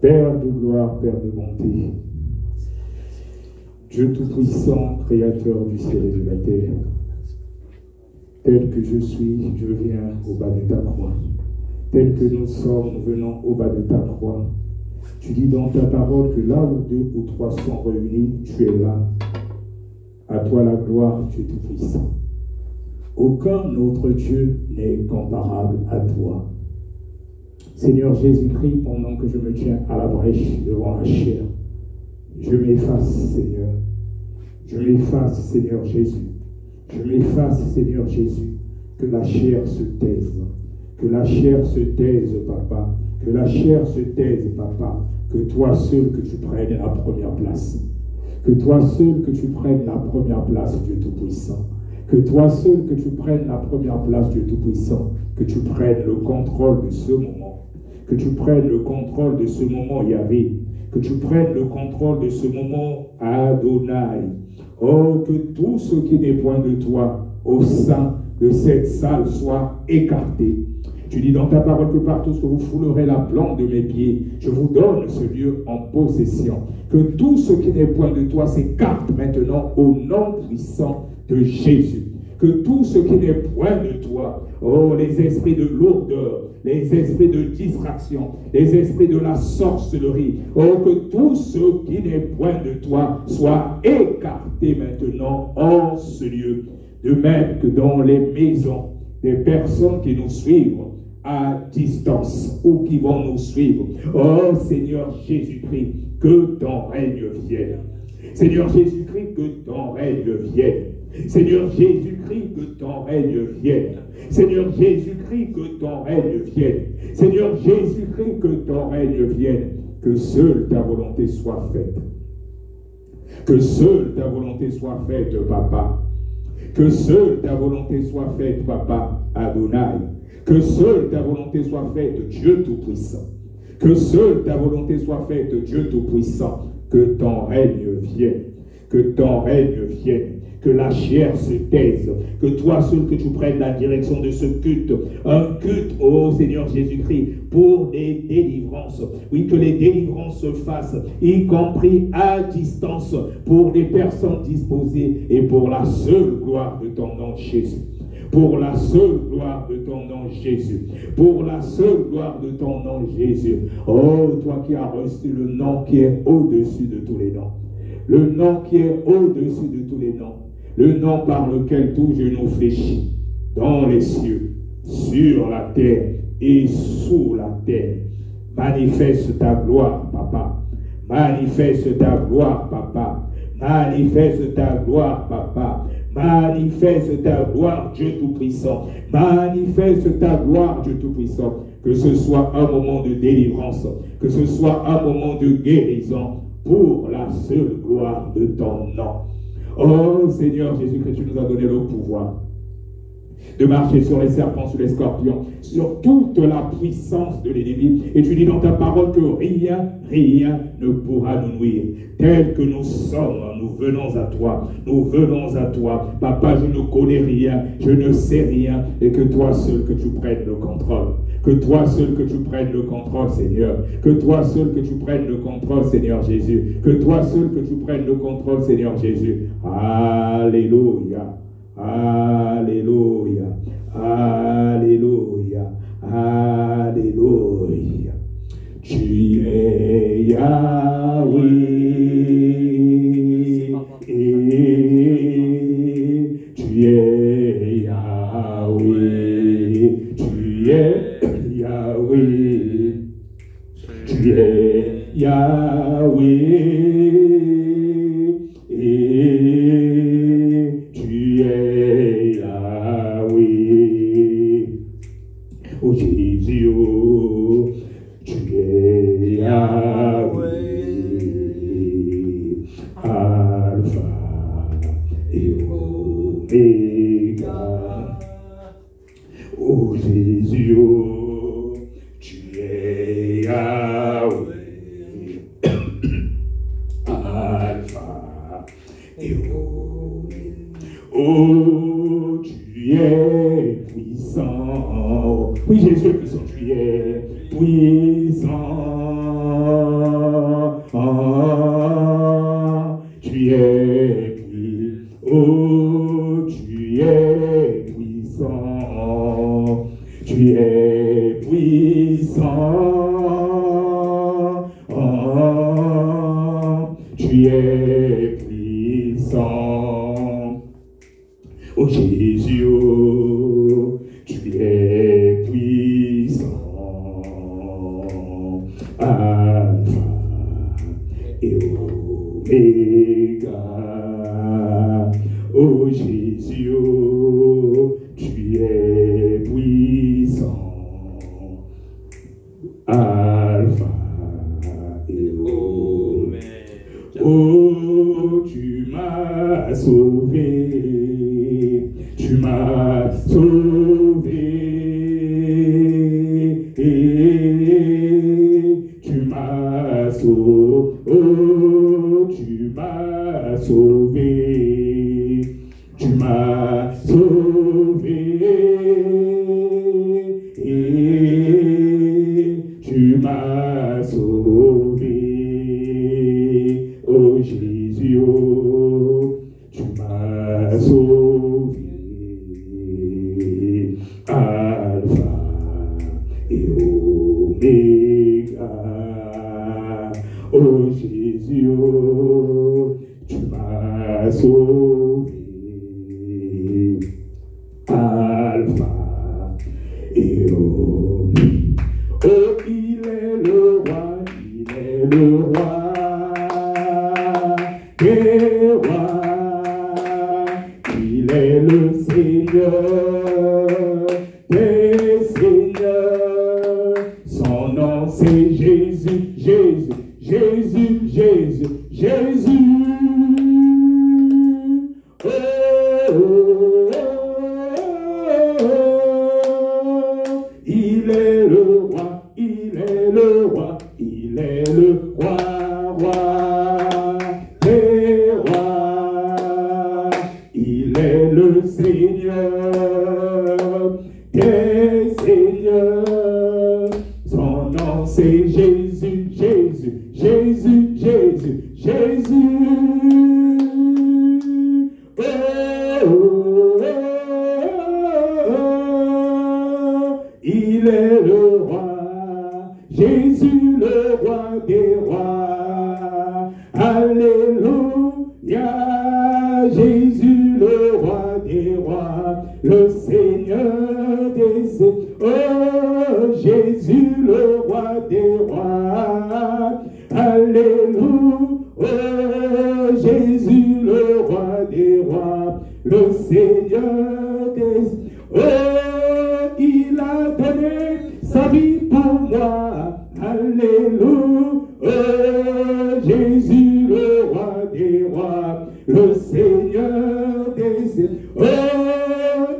Père de gloire, Père de bonté, Dieu Tout-Puissant, Créateur du ciel et de la terre, tel que je suis, je viens au bas de ta croix. Tel que nous sommes, nous venons au bas de ta croix. Tu dis dans ta parole que là où 2 ou 3 sont réunis, tu es là. À toi la gloire, Dieu Tout-Puissant. Aucun autre Dieu n'est comparable à toi. Seigneur Jésus-Christ, pendant que je me tiens à la brèche devant la chair, je m'efface, Seigneur. Je m'efface, Seigneur Jésus. Je m'efface, Seigneur Jésus. Que la chair se taise. Que la chair se taise, Papa. Que la chair se taise, Papa. Que toi seul que tu prennes la première place. Que toi seul que tu prennes la première place, Dieu Tout-Puissant. Que toi seul que tu prennes la première place, Dieu Tout-Puissant. Que tu prennes le contrôle de ce moment. Que tu prennes le contrôle de ce moment, Yahvé. Que tu prennes le contrôle de ce moment, Adonai. Oh, que tout ce qui n'est point de toi au sein de cette salle soit écarté. Tu dis dans ta parole que partout que vous foulerez la plante de mes pieds, je vous donne ce lieu en possession. Que tout ce qui n'est point de toi s'écarte maintenant au nom puissant de Jésus. Que tout ce qui n'est point de toi, oh, les esprits de lourdeur, les esprits de distraction, les esprits de la sorcellerie, oh, que tout ce qui n'est point de toi soit écarté maintenant en ce lieu. De même que dans les maisons, des personnes qui nous suivent à distance ou qui vont nous suivre. Oh Seigneur Jésus-Christ, que ton règne vienne. Seigneur Jésus-Christ, que ton règne vienne. Seigneur Jésus-Christ, que ton règne vienne. Seigneur Jésus-Christ, que ton règne vienne. Seigneur Jésus-Christ, que ton règne vienne. Que seule ta volonté soit faite. Que seule ta volonté soit faite, Papa. Que seule ta volonté soit faite, Papa Adonai. Que seule ta volonté soit faite, Dieu Tout-Puissant. Que seule ta volonté soit faite, Dieu Tout-Puissant. Que ton règne vienne. Que ton règne vienne. Que la chair se taise. Que toi seul que tu prennes la direction de ce culte. Un culte, oh Seigneur Jésus-Christ, pour des délivrances. Oui, que les délivrances se fassent, y compris à distance, pour des personnes disposées et pour la seule gloire de ton nom, Jésus. Pour la seule gloire de ton nom, Jésus. Pour la seule gloire de ton nom, Jésus. Oh, toi qui as reçu le nom qui est au-dessus de tous les noms. Le nom qui est au-dessus de tous les noms. Le nom par lequel tout genou fléchit. Dans les cieux, sur la terre et sous la terre. Manifeste ta gloire, Papa. Manifeste ta gloire, Papa. Manifeste ta gloire, Papa. Manifeste ta gloire, Dieu Tout-Puissant. Manifeste ta gloire, Dieu Tout-Puissant. Que ce soit un moment de délivrance, que ce soit un moment de guérison, pour la seule gloire de ton nom. Oh Seigneur Jésus-Christ, tu nous as donné le pouvoir de marcher sur les serpents, sur les scorpions, sur toute la puissance de l'ennemi. Et tu dis dans ta parole que rien ne pourra nous nuire. Tel que nous sommes, nous venons à toi. Nous venons à toi. Papa, je ne connais rien, je ne sais rien. Et que toi seul que tu prennes le contrôle. Que toi seul que tu prennes le contrôle, Seigneur. Que toi seul que tu prennes le contrôle, Seigneur Jésus. Que toi seul que tu prennes le contrôle, Seigneur Jésus. Alléluia. Alléluia. Alléluia. Alléluia. Tu es Yahweh. Tu es Yahweh. Tu es Yahweh. Tu es Yahweh. Tu es Yahweh. Oh Jésus, oh, tu es Yahweh. Alpha et Omega. Oh Jésus, oh, tu es Yahweh. Alpha et Omega. Oh, tu es puissant. Oui, Jésus est puissant, tu es puissant. Tu es puissant. Oh, tu es puissant. Tu es puissant. Tu es puissant. Oh Jésus, oh, tu es puissant. Alpha et Oméga. Oh Jésus, oh, tu es puissant. Alpha et Oméga. Oh, tu m'as sauvé. Tu m'as sauvé. Tu m'as sauvé. Oh, tu m'as sauvé. Tu m'as sauvé. Tu m'as sauvé. Oh Jésus, oh, tu m'as sauvé. Alpha et Oméga. Oh Jésus, oh, tu m'as sauvé. Alpha et Oméga. Oh, il est le roi, il est le roi des rois. Il est le Seigneur des seigneurs. Son nom c'est Jésus, Jésus, Jésus, Jésus, Jésus. Oh, oh, oh, oh. Il est le roi, il est le roi, il est le roi, roi des rois. Il est le Seigneur des seigneurs. Son nom c'est Jésus, Jésus, Jésus, Jésus, Jésus. Oh, oh, oh, oh. Il est le roi, Jésus le roi des rois. Alléluia, Jésus le roi des rois, le Seigneur des seigneurs. Oh, Jésus le roi des rois. Alléluia, oh, Jésus le roi des rois, le Seigneur des seigneurs. Oh, il a donné sa vie pour moi. Alléluia, oh, Jésus le roi des rois, le Seigneur des seigneurs. Oh,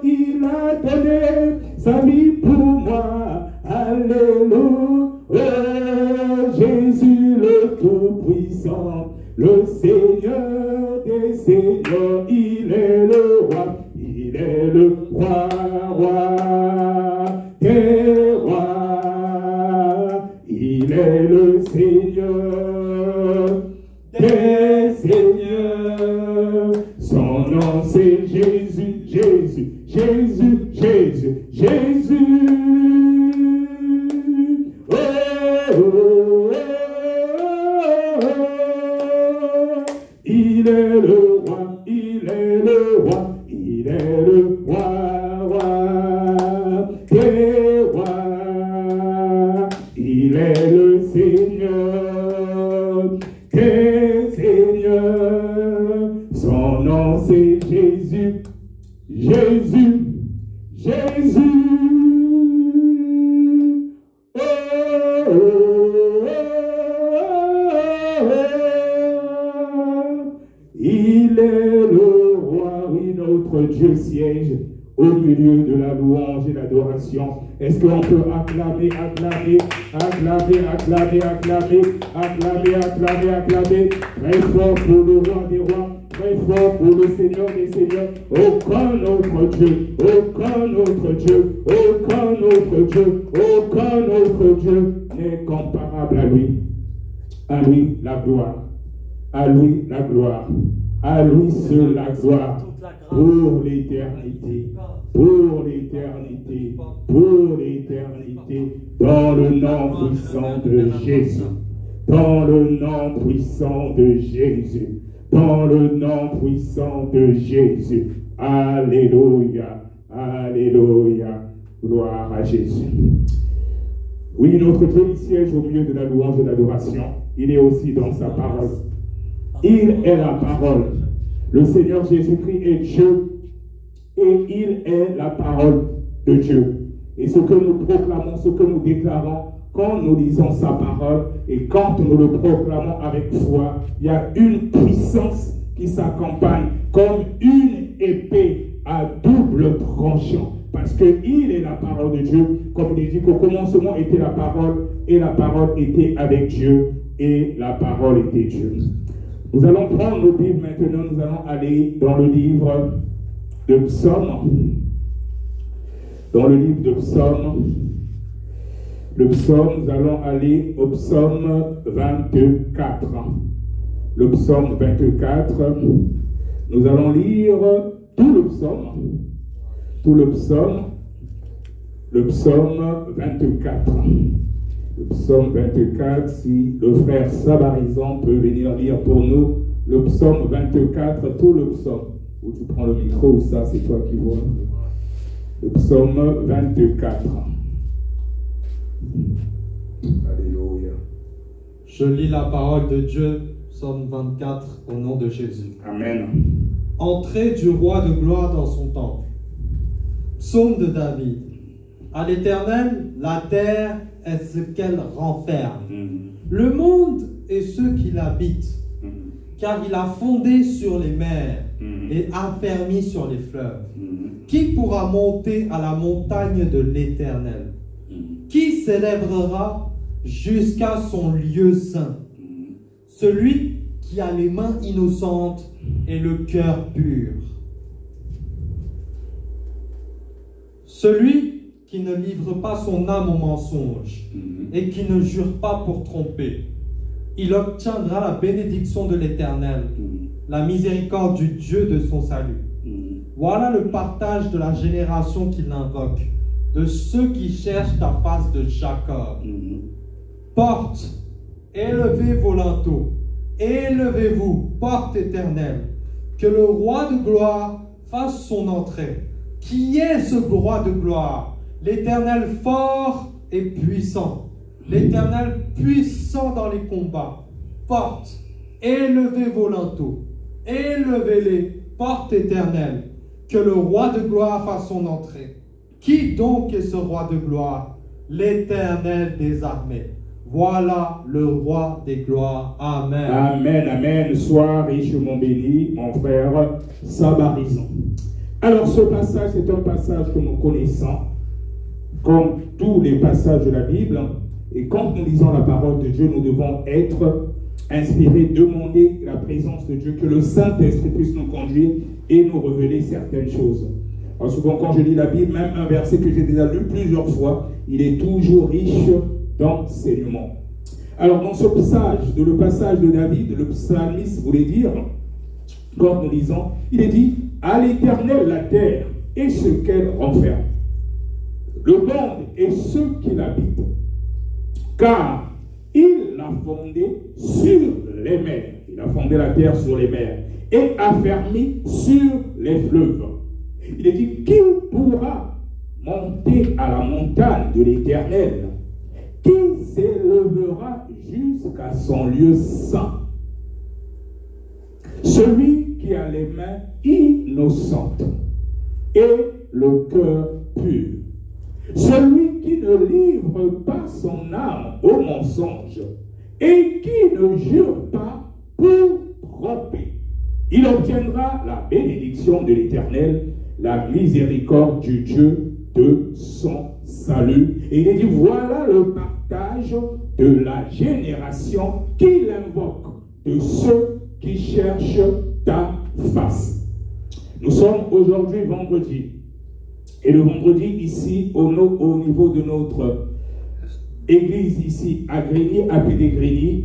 il a donné sa vie pour moi. Alléluia, oh, Jésus le Tout-Puissant, le Seigneur des seigneurs. Il est le roi, il est le roi, roi des rois. Il est le Seigneur des seigneurs. Son nom c'est Jésus, Jésus, Jésus, Jésus, Jésus. Oh, oh, oh, oh. Il est le roi, il est le roi, il est le roi, roi des rois. Il est le Seigneur des seigneurs. Son nom c'est Jésus, Jésus, Jésus. Oh, oh, oh, oh. Il est le roi, oui, notre Dieu siège au milieu de la louange et l'adoration. Est-ce qu'on peut acclamer, acclamer, acclamer, acclamer, acclamer, acclamer, acclamer, acclamer, très fort pour le roi des rois, très fort pour le Seigneur des Seigneurs. Aucun autre Dieu, aucun autre Dieu, aucun autre Dieu, aucun autre Dieu n'est comparable à lui. À lui la gloire, à lui la gloire, à lui seul la gloire, pour l'éternité, pour l'éternité, pour l'éternité, dans le nom puissant de Jésus, dans le nom puissant de Jésus, dans le nom puissant de Jésus. Alléluia, alléluia, gloire à Jésus. Oui, notre Dieu, il siège au milieu de la louange et de l'adoration. Il est aussi dans sa parole. Il est la parole. Le Seigneur Jésus-Christ est Dieu et il est la parole de Dieu. Et ce que nous proclamons, ce que nous déclarons, quand nous lisons sa parole et quand nous le proclamons avec foi, il y a une puissance qui s'accompagne comme une épée à double tranchant. Parce qu'il est la parole de Dieu, comme il est dit qu'au commencement était la parole, et la parole était avec Dieu, et la parole était Dieu. Nous allons prendre nos Bibles maintenant, nous allons aller dans le livre de Psaume. Dans le livre de Psaume. Le psaume, nous allons aller au psaume 24. Le psaume 24, nous allons lire tout le psaume. Tout le psaume 24. Le psaume 24, si le frère Sabarizan peut venir lire pour nous le psaume 24, tout le psaume. Ou tu prends le micro ou ça, c'est toi qui vois. Le psaume 24. Alléluia. Je lis la parole de Dieu, psaume 24, au nom de Jésus. Amen. Entrée du roi de gloire dans son temple. Psaume de David. À l'Éternel, la terre est ce qu'elle renferme. Le monde et ceux qui l'habitent. Car il a fondé sur les mers et affermi sur les fleuves. Qui pourra monter à la montagne de l'Éternel? Qui s'élèvera jusqu'à son lieu saint? Celui qui a les mains innocentes et le cœur pur. Celui qui ne livre pas son âme au mensonge et qui ne jure pas pour tromper. Il obtiendra la bénédiction de l'Éternel, la miséricorde du Dieu de son salut. Voilà le partage de la génération qu'il invoque, de ceux qui cherchent ta face de Jacob. Porte, élevez vos linteaux, élevez-vous, porte éternelle, que le roi de gloire fasse son entrée. Qui est ce roi de gloire? L'Éternel fort et puissant, l'Éternel puissant dans les combats. Porte, élevez vos linteaux, élevez-les, porte éternelle, que le roi de gloire fasse son entrée. Qui donc est ce roi de gloire? L'Éternel des armées. Voilà le roi des gloires. Amen. Amen, amen. Sois richement béni, mon frère Sabarizon. Alors ce passage, c'est un passage que nous connaissons, comme tous les passages de la Bible. Et quand nous lisons la parole de Dieu, nous devons être inspirés, demander la présence de Dieu, que le Saint-Esprit puisse nous conduire et nous révéler certaines choses. Alors souvent quand je lis la Bible, même un verset que j'ai déjà lu plusieurs fois, il est toujours riche d'enseignements. Alors dans ce passage, le passage de David, le psalmiste voulait dire, quand nous lisons, il est dit, à l'Éternel la terre et ce qu'elle renferme, le monde et ceux qui l'habitent, car il l'a fondé sur les mers. Il a fondé la terre sur les mers et affermi sur les fleuves. Il est dit, qui pourra monter à la montagne de l'Éternel? Qui s'élèvera jusqu'à son lieu saint? Celui qui a les mains innocentes et le cœur pur. Celui qui ne livre pas son âme au mensonge et qui ne jure pas pour tromper. Il obtiendra la bénédiction de l'Éternel, la miséricorde du Dieu de son salut. Et il est dit, voilà le partage de la génération qu'il invoque, de ceux qui cherchent ta face. Nous sommes aujourd'hui vendredi. Et le vendredi, ici, au niveau de notre église, ici, à Grigny, à Pédé-Grigny,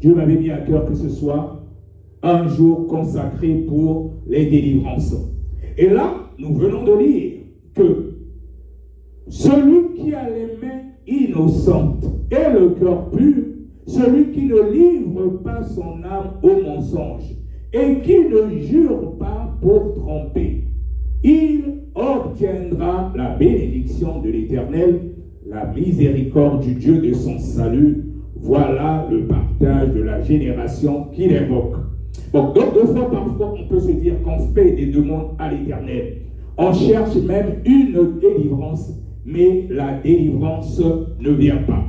Dieu m'avait mis à cœur que ce soit un jour consacré pour les délivrances. Et là, nous venons de lire que celui qui a les mains innocentes et le cœur pur, celui qui ne livre pas son âme au mensonge et qui ne jure pas pour tromper, il obtiendra la bénédiction de l'Éternel, la miséricorde du Dieu de son salut. Voilà le partage de la génération qu'il évoque. Bon, donc deux fois parfois on peut se dire qu'on fait des demandes à l'Éternel. On cherche même une délivrance, mais la délivrance ne vient pas.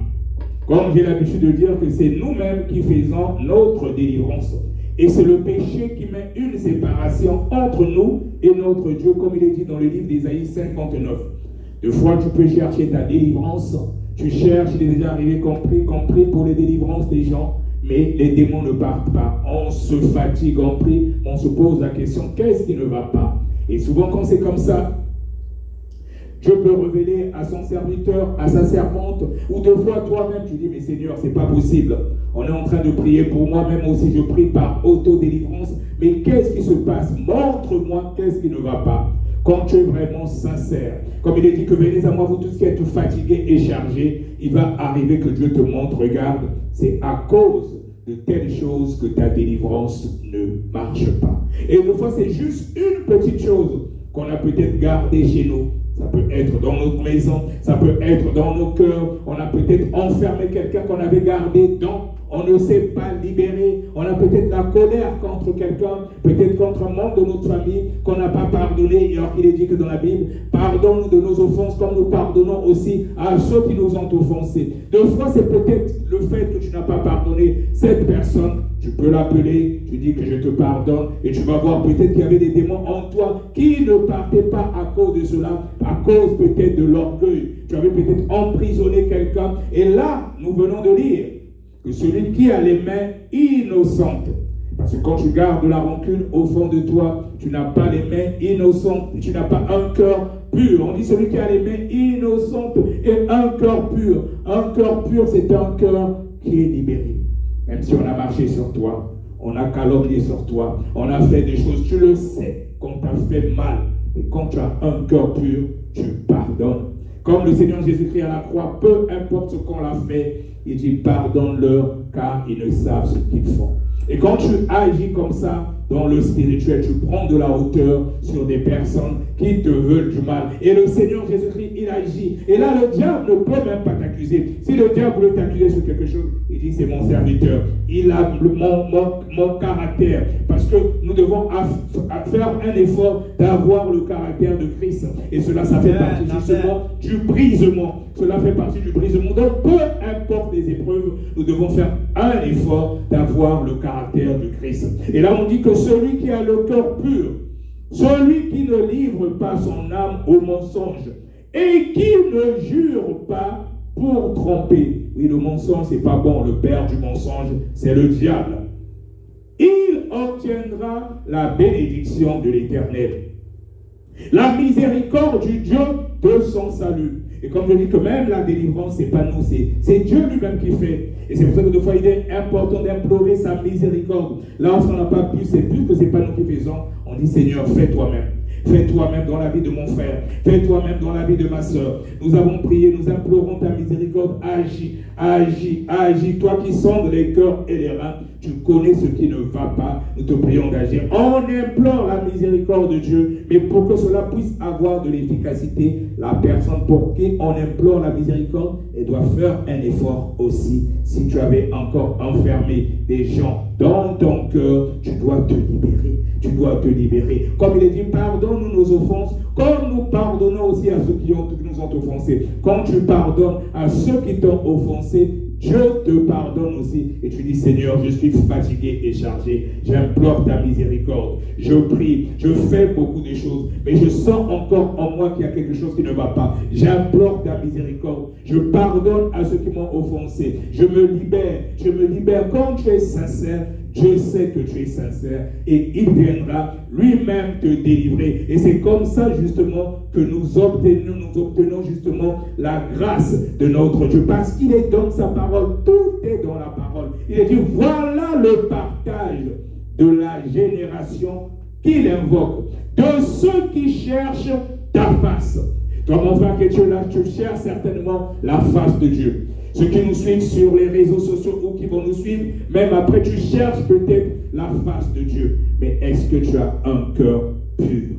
Comme j'ai l'habitude de dire que c'est nous-mêmes qui faisons notre délivrance. Et c'est le péché qui met une séparation entre nous et notre Dieu, comme il est dit dans le livre d'Ésaïe 59. Deux fois tu peux chercher ta délivrance, tu cherches, il est déjà arrivé compris pour les délivrances des gens, mais les démons ne partent pas. On se fatigue, on prie, on se pose la question, qu'est-ce qui ne va pas? Et souvent quand c'est comme ça, Dieu peut révéler à son serviteur, à sa servante, ou deux fois toi-même, tu dis, mais Seigneur, c'est pas possible. On est en train de prier pour moi, même aussi je prie par auto-délivrance. Mais qu'est-ce qui se passe? Montre-moi qu'est-ce qui ne va pas. Quand tu es vraiment sincère, comme il est dit que venez à moi, vous tous qui êtes fatigués et chargés, il va arriver que Dieu te montre, regarde, c'est à cause de telle chose que ta délivrance ne marche pas. Et des fois, c'est juste une petite chose qu'on a peut-être gardée chez nous. Ça peut être dans notre maison, ça peut être dans nos cœurs. On a peut-être enfermé quelqu'un qu'on avait gardé dans. On ne s'est pas libéré. On a peut-être la colère contre quelqu'un, peut-être contre un membre de notre famille qu'on n'a pas pardonné. Alors qu'il est dit que dans la Bible, pardonne-nous de nos offenses comme nous pardonnons aussi à ceux qui nous ont offensés. Deux fois, c'est peut-être le fait que tu n'as pas pardonné cette personne. Tu peux l'appeler, tu dis que je te pardonne et tu vas voir peut-être qu'il y avait des démons en toi qui ne partaient pas à cause de cela, à cause peut-être de l'orgueil. Tu avais peut-être emprisonné quelqu'un et là, nous venons de lire que celui qui a les mains innocentes, parce que quand tu gardes la rancune au fond de toi, tu n'as pas les mains innocentes, tu n'as pas un cœur pur. On dit celui qui a les mains innocentes et un cœur pur. Un cœur pur, c'est un cœur qui est libéré. Même si on a marché sur toi, on a calomnié sur toi, on a fait des choses, tu le sais, qu'on t'a fait mal. Mais quand tu as un cœur pur, tu pardonnes. Comme le Seigneur Jésus-Christ à la croix, peu importe ce qu'on a fait, il dit pardonne-leur car ils ne savent ce qu'ils font. Et quand tu agis comme ça, dans le spirituel, tu prends de la hauteur sur des personnes qui te veulent du mal. Et le Seigneur Jésus-Christ, il agit. Et là, le diable ne peut même pas t'accuser. Si le diable voulait t'accuser sur quelque chose, il dit, c'est mon serviteur. Il a mon caractère. Parce que nous devons faire un effort d'avoir le caractère de Christ. Et cela, ça fait partie justement du brisement. Cela fait partie du brisement. Donc, peu importe les épreuves, nous devons faire un effort d'avoir le caractère de Christ. Et là, on dit que celui qui a le cœur pur, celui qui ne livre pas son âme au mensonge et qui ne jure pas pour tromper. Oui, le mensonge, c'est pas bon. Le père du mensonge, c'est le diable. Il obtiendra la bénédiction de l'Éternel, la miséricorde du Dieu de son salut. Et comme je dis que même la délivrance, c'est pas nous, c'est Dieu lui-même qui fait. Et c'est pour ça que des fois, il est important d'implorer sa miséricorde. Là, on n'a pas pu, c'est plus que c'est pas nous qui faisons. On dit, Seigneur, fais toi-même. Fais toi-même dans la vie de mon frère. Fais toi-même dans la vie de ma soeur. Nous avons prié, nous implorons ta miséricorde. Agis, agis, agis. Toi qui sondes les cœurs et les reins, tu connais ce qui ne va pas. Nous te prions d'agir. On implore la miséricorde de Dieu. Mais pour que cela puisse avoir de l'efficacité, la personne pour qui on implore la miséricorde, elle doit faire un effort aussi. Si tu avais encore enfermé des gens dans ton cœur, tu dois te libérer. Tu dois te libérer. Comme il est dit, pardonne-nous nos offenses, comme nous pardonnons aussi à ceux qui nous ont offensés. Quand tu pardonnes à ceux qui t'ont offensé, Dieu te pardonne aussi. Et tu dis, Seigneur, je suis fatigué et chargé. J'implore ta miséricorde. Je prie, je fais beaucoup de choses. Mais je sens encore en moi qu'il y a quelque chose qui ne va pas. J'implore ta miséricorde. Je pardonne à ceux qui m'ont offensé. Je me libère. Je me libère. Quand tu es sincère, Je sais que tu es sincère et il viendra lui-même te délivrer. Et c'est comme ça justement que nous obtenons justement la grâce de notre Dieu. Parce qu'il est dans sa parole, tout est dans la parole. Il est dit, voilà le partage de la génération qu'il invoque, de ceux qui cherchent ta face. Toi, mon frère, que tu es là, tu cherches certainement la face de Dieu. Ceux qui nous suivent sur les réseaux sociaux ou qui vont nous suivre, même après, tu cherches peut-être la face de Dieu. Mais est-ce que tu as un cœur pur?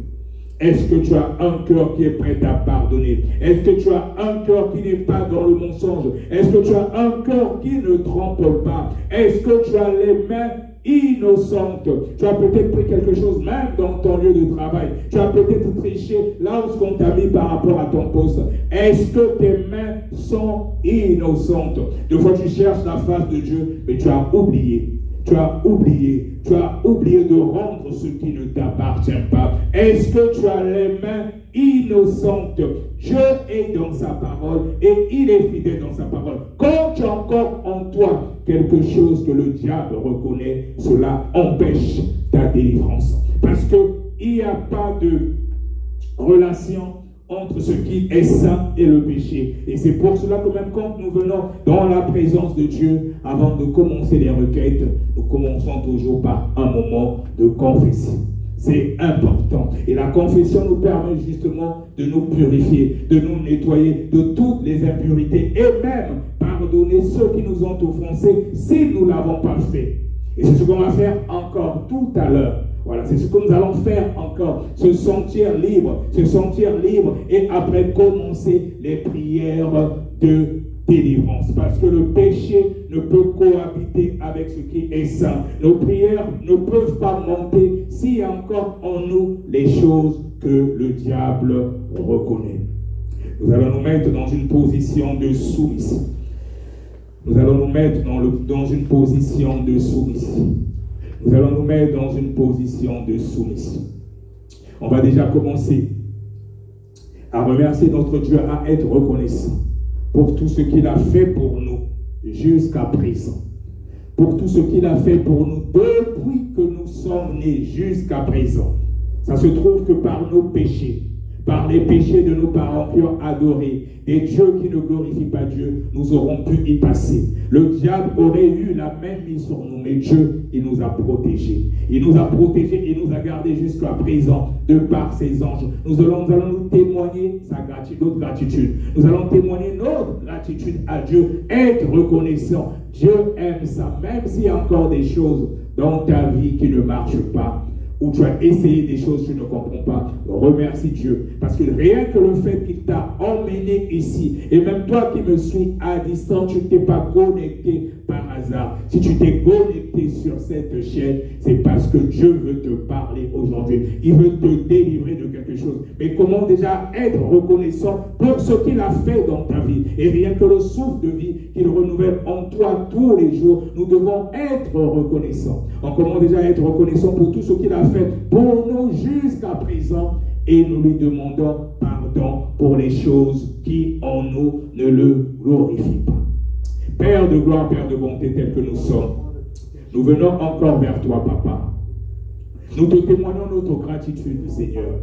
Est-ce que tu as un cœur qui est prêt à pardonner? Est-ce que tu as un cœur qui n'est pas dans le mensonge? Est-ce que tu as un cœur qui ne trempe pas? Est-ce que tu as les mains innocente? Tu as peut-être pris quelque chose même dans ton lieu de travail. Tu as peut-être triché là où on t'a mis par rapport à ton poste. Est-ce que tes mains sont innocentes? Des fois tu cherches la face de Dieu, mais tu as oublié. Tu as oublié de rendre ce qui ne t'appartient pas. Est-ce que tu as les mains innocentes? Dieu est dans sa parole et il est fidèle dans sa parole. Quand tu as encore en toi quelque chose que le diable reconnaît, cela empêche ta délivrance. Parce qu'il n'y a pas de relation entre ce qui est saint et le péché. Et c'est pour cela que même quand nous venons dans la présence de Dieu, avant de commencer les requêtes, nous commençons toujours par un moment de confession. C'est important. Et la confession nous permet justement de nous purifier, de nous nettoyer de toutes les impurités et même pardonner ceux qui nous ont offensés si nous ne l'avons pas fait. Et c'est ce qu'on va faire encore tout à l'heure. Voilà, c'est ce que nous allons faire encore, se sentir libre et après commencer les prières de délivrance. Parce que le péché ne peut cohabiter avec ce qui est saint. Nos prières ne peuvent pas monter s'il y a encore en nous les choses que le diable reconnaît. Nous allons nous mettre dans une position de soumission. Nous allons nous mettre dans une position de soumission. Nous allons nous mettre dans une position de soumission. On va déjà commencer à remercier notre Dieu, à être reconnaissant pour tout ce qu'il a fait pour nous jusqu'à présent. Pour tout ce qu'il a fait pour nous depuis que nous sommes nés jusqu'à présent. Ça se trouve que par nos péchés, par les péchés de nos parents qui ont adoré des dieux qui ne glorifient pas Dieu, nous aurons pu y passer. Le diable aurait eu la même mise sur nous, mais Dieu, il nous a protégés. Il nous a protégés, il nous a gardés jusqu'à présent, de par ses anges. Nous allons nous témoigner notre gratitude. Nous allons témoigner notre gratitude à Dieu, être reconnaissant. Dieu aime ça, même s'il y a encore des choses dans ta vie qui ne marchent pas, où tu as essayé des choses que tu ne comprends pas, remercie Dieu. Parce que rien que le fait qu'il t'a emmené ici, et même toi qui me suis à distance, tu ne t'es pas connecté par hasard. Si tu t'es connecté sur cette chaîne, c'est parce que Dieu veut te parler aujourd'hui. Il veut te délivrer de quelque chose. Mais comment déjà être reconnaissant pour ce qu'il a fait dans ta vie? Et rien que le souffle de vie qu'il renouvelle en toi tous les jours, nous devons être reconnaissants. On commence déjà à être reconnaissant pour tout ce qu'il a fait pour nous jusqu'à présent, et nous lui demandons pardon pour les choses qui en nous ne le glorifient pas. Père de gloire, Père de bonté tel que nous sommes, nous venons encore vers toi, Papa. Nous te témoignons notre gratitude, Seigneur.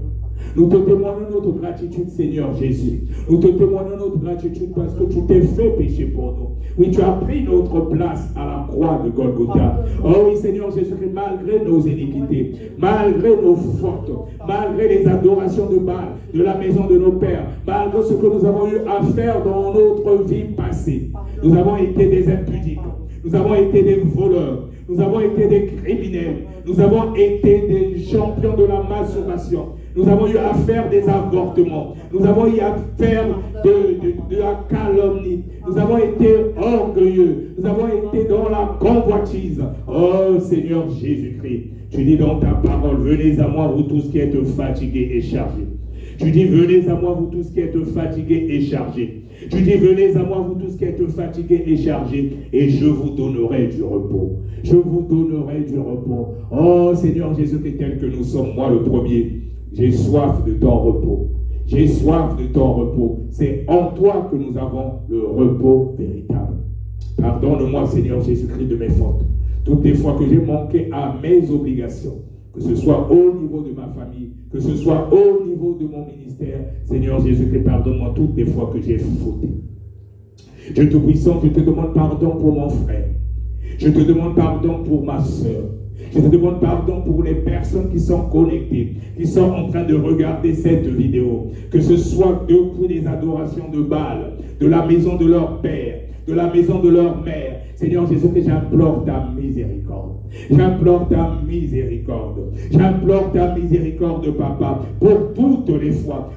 Nous te témoignons notre gratitude, Seigneur Jésus. Nous te témoignons notre gratitude parce que tu t'es fait péché pour nous. Oui, tu as pris notre place à la croix de Golgotha. Oh oui, Seigneur Jésus-Christ, malgré nos iniquités, malgré nos fautes, malgré les adorations de Baal, de la maison de nos pères, malgré ce que nous avons eu à faire dans notre vie passée, nous avons été des impudiques, nous avons été des voleurs, nous avons été des criminels, nous avons été des champions de la masturbation. Nous avons eu à faire des avortements. Nous avons eu à faire de la calomnie. Nous avons été orgueilleux. Nous avons été dans la convoitise. Oh Seigneur Jésus-Christ, tu dis dans ta parole, venez à moi vous tous qui êtes fatigués et chargés. Tu dis venez à moi vous tous qui êtes fatigués et chargés. Tu dis venez à moi vous tous qui êtes fatigués et chargés, et je vous donnerai du repos. Je vous donnerai du repos. Oh Seigneur Jésus-Christ, tel que nous sommes, moi le premier, j'ai soif de ton repos. J'ai soif de ton repos. C'est en toi que nous avons le repos véritable. Pardonne-moi, Seigneur Jésus-Christ, de mes fautes. toutes les fois que j'ai manqué à mes obligations, que ce soit au niveau de ma famille, que ce soit au niveau de mon ministère, Seigneur Jésus-Christ, pardonne-moi toutes les fois que j'ai fauté. Dieu Tout-Puissant, je te demande pardon pour mon frère. Je te demande pardon pour ma soeur. Je te demande pardon pour les personnes qui sont connectées, qui sont en train de regarder cette vidéo. Que ce soit depuis les adorations de Baal, de la maison de leur père, de la maison de leur mère. Seigneur Jésus, que j'implore ta miséricorde. J'implore ta miséricorde. J'implore ta miséricorde, Papa, pour toutes les fois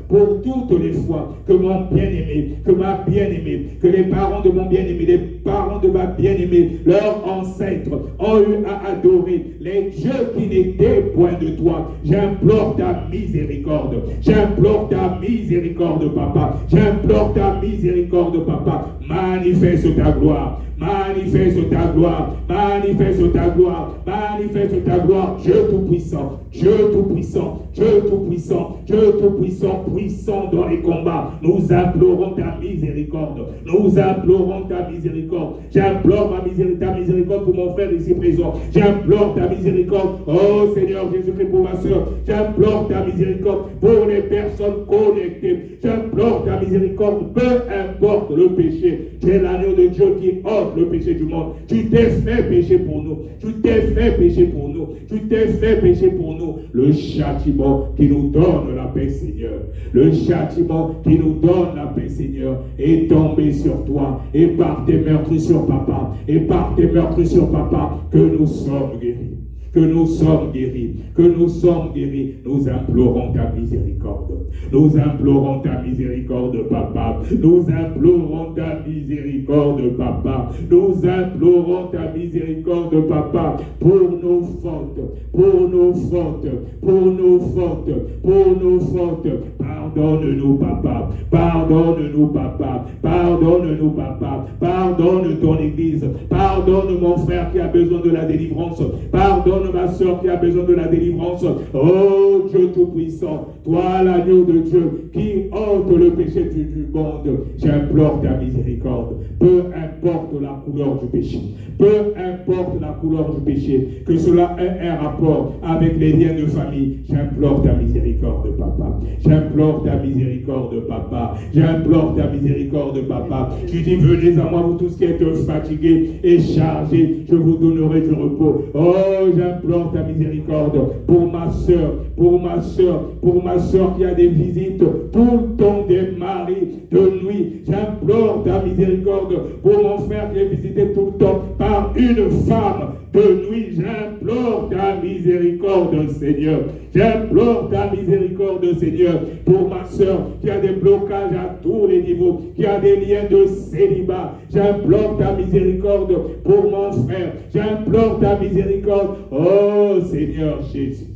que mon bien-aimé, que ma bien-aimée, que les parents de mon bien-aimé, les parents de ma bien-aimée, leurs ancêtres ont eu à adorer les dieux qui n'étaient point de toi. J'implore ta miséricorde. J'implore ta miséricorde, Papa. J'implore ta miséricorde, Papa. Manifeste ta gloire. Manifeste ta gloire, manifeste ta gloire, manifeste ta gloire, Dieu Tout-Puissant, Dieu Tout-Puissant, Dieu Tout-Puissant, Dieu Tout-Puissant, puissant dans les combats. Nous implorons ta miséricorde, nous implorons ta miséricorde. J'implore ta miséricorde pour mon frère ici présent. J'implore ta miséricorde, oh Seigneur Jésus-Christ, pour ma soeur. J'implore ta miséricorde pour les personnes connectées. J'implore ta miséricorde, peu importe le péché. Tu es l'agneau de Dieu qui ôte le péché du monde. Tu t'es fait pécher pour nous. Tu t'es fait pécher pour nous. Tu t'es fait pécher pour nous. Le châtiment qui nous donne la paix, Seigneur. Le châtiment qui nous donne la paix, Seigneur, est tombé sur toi. Et par tes meurtres sur papa. Et par tes meurtres sur papa, que nous sommes guéris. Que nous sommes guéris, que nous sommes guéris. Nous implorons ta miséricorde. Nous implorons ta miséricorde, Papa. Nous implorons ta miséricorde, Papa. Nous implorons ta miséricorde, Papa, pour nos fautes, pour nos fautes, pour nos fautes, pour nos fautes. Pardonne-nous, Papa. Pardonne-nous, Papa. Pardonne-nous, Papa. Pardonne ton Église. Pardonne mon frère qui a besoin de la délivrance. Pardonne ma soeur qui a besoin de la délivrance. Oh Dieu Tout-Puissant, toi l'agneau de Dieu qui ôte le péché du monde, j'implore ta miséricorde. Peu importe la couleur du péché, peu importe la couleur du péché, que cela ait un rapport avec les liens de famille, j'implore ta miséricorde, Papa. J'implore ta miséricorde, Papa. J'implore ta miséricorde, Papa. Tu dis, venez à moi, vous tous qui êtes fatigués et chargés, je vous donnerai du repos. Oh, j'implore ta miséricorde pour ma soeur, pour ma soeur, pour ma soeur qui a des visites tout le temps des maris de nuit. J'implore ta miséricorde pour mon frère qui est visité tout le temps par une femme de nuit. J'implore ta miséricorde, Seigneur. J'implore ta miséricorde, Seigneur, pour ma soeur qui a des blocages à tous les niveaux, qui a des liens de célibat. J'implore ta miséricorde pour mon frère. J'implore ta miséricorde. Oh Seigneur Jésus.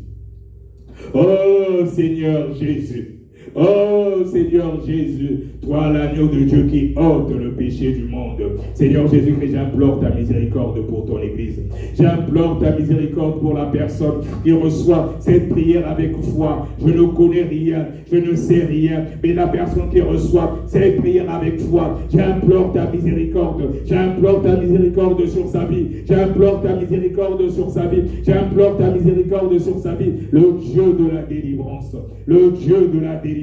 Oh Seigneur Jésus. Oh Seigneur Jésus, toi l'agneau de Dieu qui ôte le péché du monde. Seigneur Jésus-Christ, j'implore ta miséricorde pour ton Église. J'implore ta miséricorde pour la personne qui reçoit cette prière avec foi. Je ne connais rien, je ne sais rien, mais la personne qui reçoit cette prière avec foi, j'implore ta miséricorde. J'implore ta miséricorde sur sa vie. J'implore ta miséricorde sur sa vie. J'implore ta miséricorde sur sa vie. Le Dieu de la délivrance. Le Dieu de la délivrance.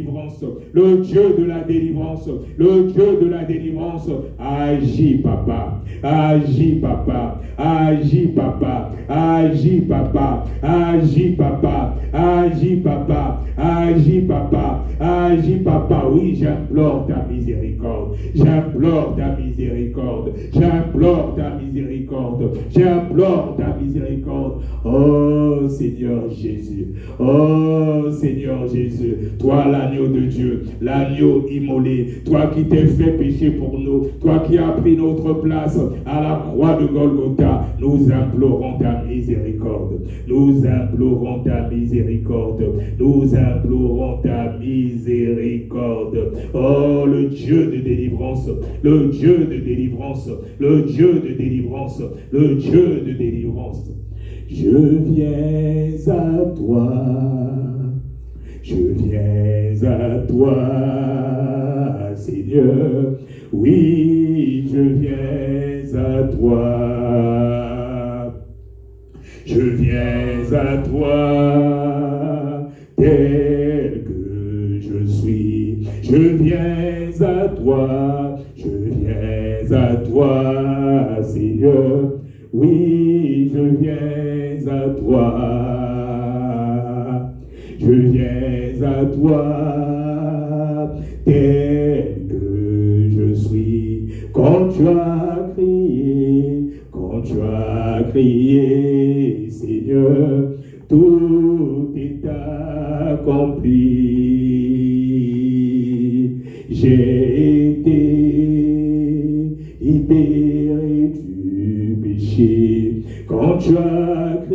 Le Dieu de la délivrance. Le Dieu de la délivrance. Agis, Papa. Agis, Papa. Agis, Papa. Agis, Papa. Agis, Papa. Agis, Papa. Agis, Papa. Agis, Papa. Oui, j'implore ta miséricorde. J'implore ta miséricorde. J'implore ta miséricorde. J'implore ta miséricorde. Oh Seigneur Jésus. Oh Seigneur Jésus. Toi l'agneau de Dieu. L'agneau immolé. Toi qui t'es fait pécher pour nous. Toi qui as pris notre place à la croix de Golgotha. Nous implorons ta miséricorde. Nous implorons ta miséricorde. Nous implorons ta miséricorde. Oh, le Dieu de délivrance. Le Dieu de délivrance. Le Dieu de délivrance. Le Dieu de délivrance. Je viens à toi. Je viens à toi, Seigneur. Oui, je viens à toi. je viens à toi, tel que je suis. Je viens à toi, je viens à toi, Seigneur. Oui, je viens à toi. Je viens à toi, tel que je suis. Quand tu as crié, Seigneur, tout est accompli. J'ai été libéré du péché. Quand tu as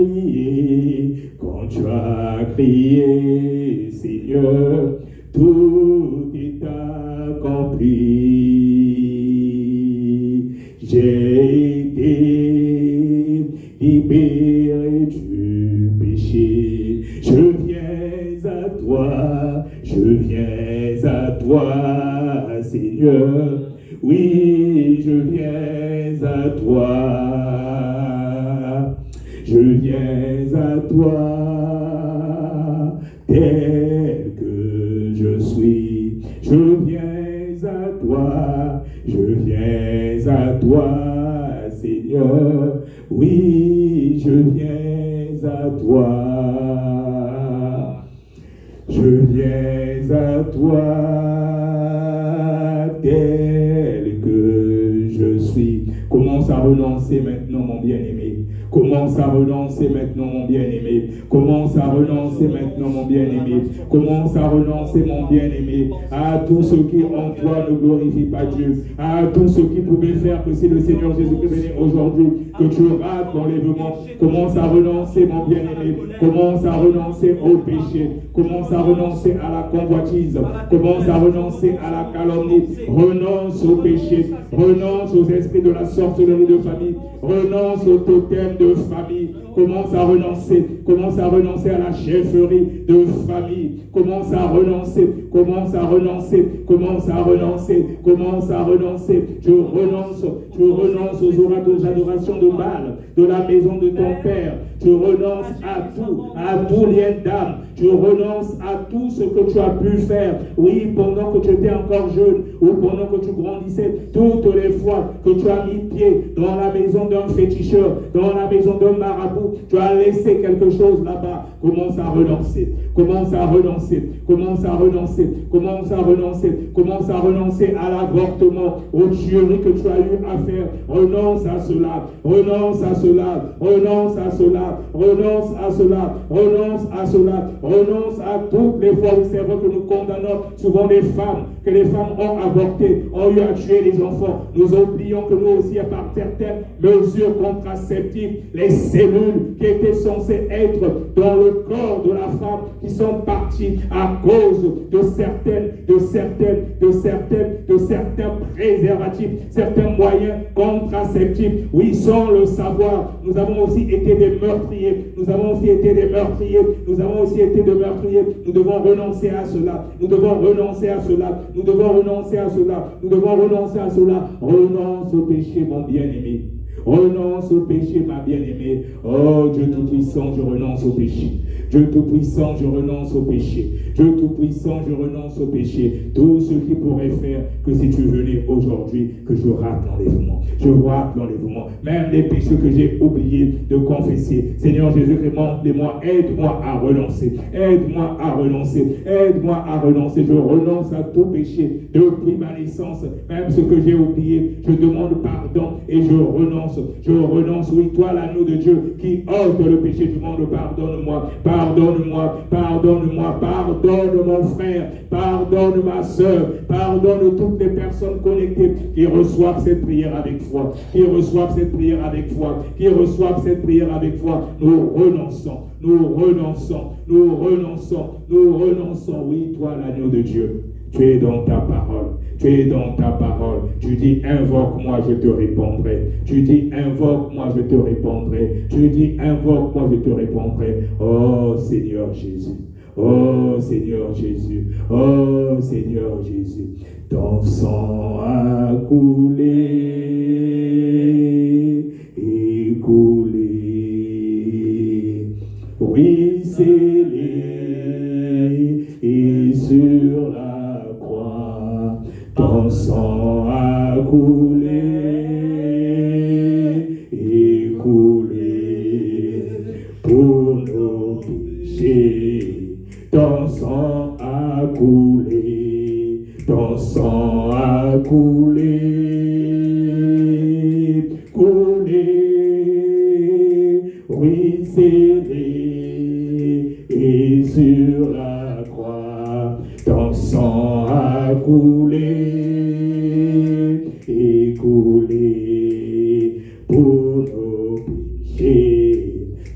crié, Seigneur, tout est accompli. J'ai été libéré du péché. Je viens à toi, Seigneur. Oui, je viens à toi. Je viens à toi, tel que je suis. Je viens à toi, Seigneur. Oui, je viens à toi. Je viens à toi, tel que je suis. Commence à renoncer maintenant, mon bien-aimé. Commence à renoncer maintenant, mon bien-aimé. Commence à renoncer maintenant, mon bien-aimé. Commence à renoncer, mon bien-aimé, à tout ce qui en toi ne glorifie pas Dieu. À tout ce qui pouvait faire que si le Seigneur Jésus-Christ venait aujourd'hui, que tu rates l'enlèvement. Commence à renoncer, mon bien-aimé. Commence à renoncer au péché. Commence à renoncer à la convoitise. Commence à renoncer à la calomnie. Renonce au péché. Renonce aux esprits de la sorcellerie de famille. Renonce au totem de famille. Commence à renoncer. Commence à renoncer à la chefferie de famille. Commence à renoncer. Commence à renoncer. Commence à renoncer. Commence à renoncer. Je renonce aux oracles d'adoration de Baal, de la maison de ton père. Je renonce à tout lien d'âme. Je renonce à tout ce que tu as pu faire. Oui, pendant que tu étais encore jeune ou pendant que tu grandissais, toutes les fois que tu as mis pied dans la maison d'un féticheur, dans la maison d'un marabout, tu as laissé quelque chose là-bas. Commence à renoncer. Commence à renoncer. Commence à renoncer. Commence à renoncer. Commence à renoncer à l'avortement, aux tueries que tu as eu à faire. Renonce à cela. Renonce à cela. Renonce à cela. Renonce à cela. Renonce à cela. Renonce à toutes les fois où c'est vrai que nous condamnons souvent les femmes, que les femmes ont avorté, ont eu à tuer les enfants. Nous oublions que nous aussi, à part certaines mesures contraceptives, les cellules qui étaient censées être dans le corps de la femme, qui sont parties à cause de certains préservatifs, certains moyens contraceptifs. Oui, sans le savoir, nous avons aussi été des meurtriers. Nous avons aussi été des meurtriers. Nous avons aussi été des meurtriers. Nous devons renoncer à cela. Nous devons renoncer à cela. Nous devons renoncer à cela. Nous devons renoncer à cela. Renonce au péché, mon bien-aimé. Renonce au péché, ma bien-aimée. Oh Dieu Tout-Puissant, je renonce au péché. Dieu Tout-Puissant, je renonce au péché. Dieu Tout-Puissant, je renonce au péché. Tout ce qui pourrait faire que si tu venais aujourd'hui, que je rate l'enlèvement. Je rate l'enlèvement. Même les péchés que j'ai oublié de confesser. Seigneur Jésus, montre-les-moi. Aide-moi à renoncer. Aide-moi à renoncer. Aide-moi à renoncer. Je renonce à tout péché depuis ma naissance. Même ce que j'ai oublié, je demande pardon et je renonce. Je renonce, oui, toi l'agneau de Dieu qui ôte le péché du monde, pardonne-moi, pardonne-moi, pardonne-moi, pardonne mon frère, pardonne ma soeur, pardonne toutes les personnes connectées qui reçoivent cette prière avec foi, qui reçoivent cette prière avec foi, qui reçoivent cette prière avec foi. Nous renonçons, nous renonçons, nous renonçons, nous renonçons, oui, toi l'agneau de Dieu. Tu es dans ta parole. Tu es dans ta parole. Tu dis, invoque-moi, je te répondrai. Tu dis, invoque-moi, je te répondrai. Tu dis, invoque-moi, je te répondrai. Oh Seigneur Jésus. Oh Seigneur Jésus. Oh Seigneur Jésus. Ton sang a coulé et coulé. péché.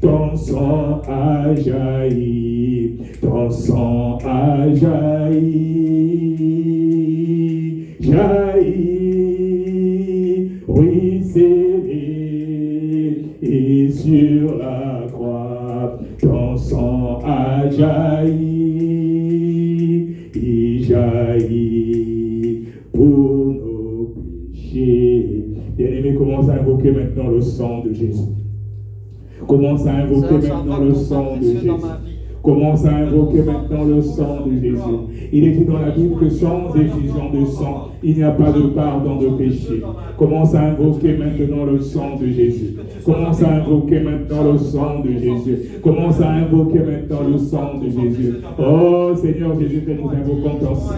Ton sang a jailli, ton sang a jailli, jailli, ruisselé, et sur la croix, ton sang a jailli, il jaillit pour nos péchés. Bien-aimé, commence à invoquer maintenant le sang de Jésus. Commence à invoquer maintenant le sang de Jésus. Commence à invoquer maintenant le sang de Jésus. Il est dit dans la Bible que sans effusion de sang, il n'y a pas de pardon de péché. Commence à invoquer maintenant le sang de Jésus. Commence à invoquer maintenant le sang de Jésus. Commence à invoquer maintenant le sang de Jésus. Oh Seigneur Jésus-Christ, nous invoquons ton sang.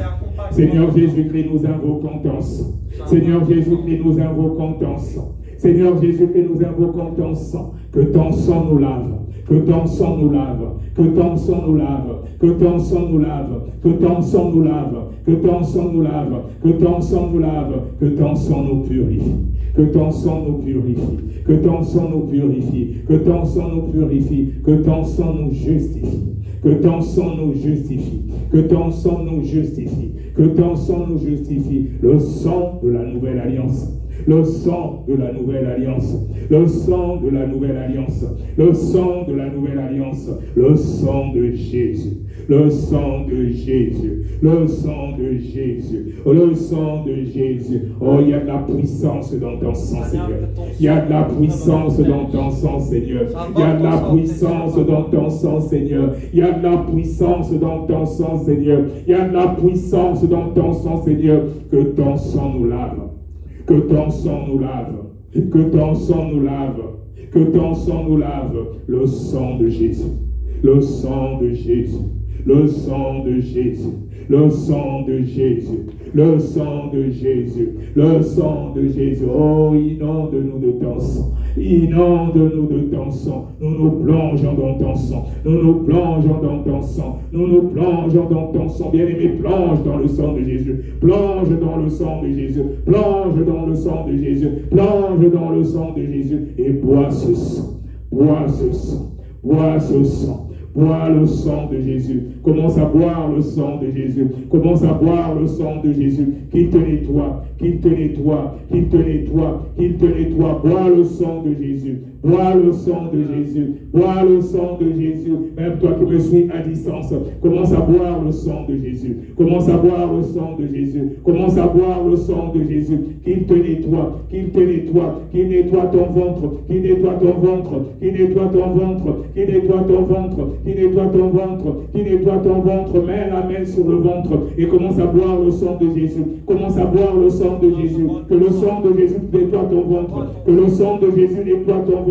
Seigneur Jésus-Christ, nous invoquons ton sang. Seigneur Jésus-Christ, nous invoquons ton sang. Seigneur Jésus-Christ, nous invoquons ton sang. Que ton sang nous lave. Que ton sang nous lave, que ton sang nous lave, que ton sang nous lave, que ton sang nous lave, que ton sang nous lave, que ton sang nous lave, que ton sang nous purifie, que ton sang nous purifie, que ton sang nous purifie, que ton sang nous purifie, que ton sang nous justifie. Que ton sang nous justifie, que ton sang nous justifie, que ton sang nous justifie, le sang de la nouvelle alliance. Le sang de la nouvelle alliance, le sang de la nouvelle alliance, le sang de la nouvelle alliance, le sang de Jésus, le sang de Jésus, le sang de Jésus, le sang de Jésus. Oh, il y a de la puissance dans ton sang, Seigneur. Il y a de la puissance dans ton sang, Seigneur. Il y a de la puissance dans ton sang, Seigneur. Il y a de la puissance dans ton sang, Seigneur. Il y a de la puissance dans ton sang, Seigneur. Que ton sang nous lave. Que ton sang nous lave, que ton sang nous lave, que ton sang nous lave, le sang de Jésus, le sang de Jésus, le sang de Jésus, le sang de Jésus, le sang de Jésus, le sang de Jésus. Oh, inonde-nous de ton sang, inonde-nous de ton sang, nous nous plongeons dans ton sang, nous nous plongeons dans ton sang, nous nous plongeons dans ton sang. Bien-aimé, plonge dans le sang de Jésus, plonge dans le sang de Jésus, plonge dans le sang de Jésus, plonge dans le sang de Jésus et bois ce sang, bois ce sang, bois ce sang. Bois le sang de Jésus. Commence à boire le sang de Jésus. Commence à boire le sang de Jésus. Qu'il te nettoie, qu'il te nettoie, qu'il te nettoie, qu'il te nettoie. Bois le sang de Jésus. Bois le sang de Jésus. Bois le sang de Jésus. Même toi qui me suis à distance, commence à boire le sang de Jésus. Commence à boire le sang de Jésus. Commence à boire le sang de Jésus. Qu'il te nettoie, qu'il te nettoie, qu'il nettoie ton ventre, qu'il nettoie ton ventre, qu'il nettoie ton ventre, qu'il nettoie ton ventre, qu'il nettoie ton ventre, qu'il nettoie ton ventre. Mets la main sur le ventre et commence à boire le sang de Jésus. Commence à boire le sang de Jésus. Que le sang de Jésus nettoie ton ventre. Que le sang de Jésus nettoie ton ventre.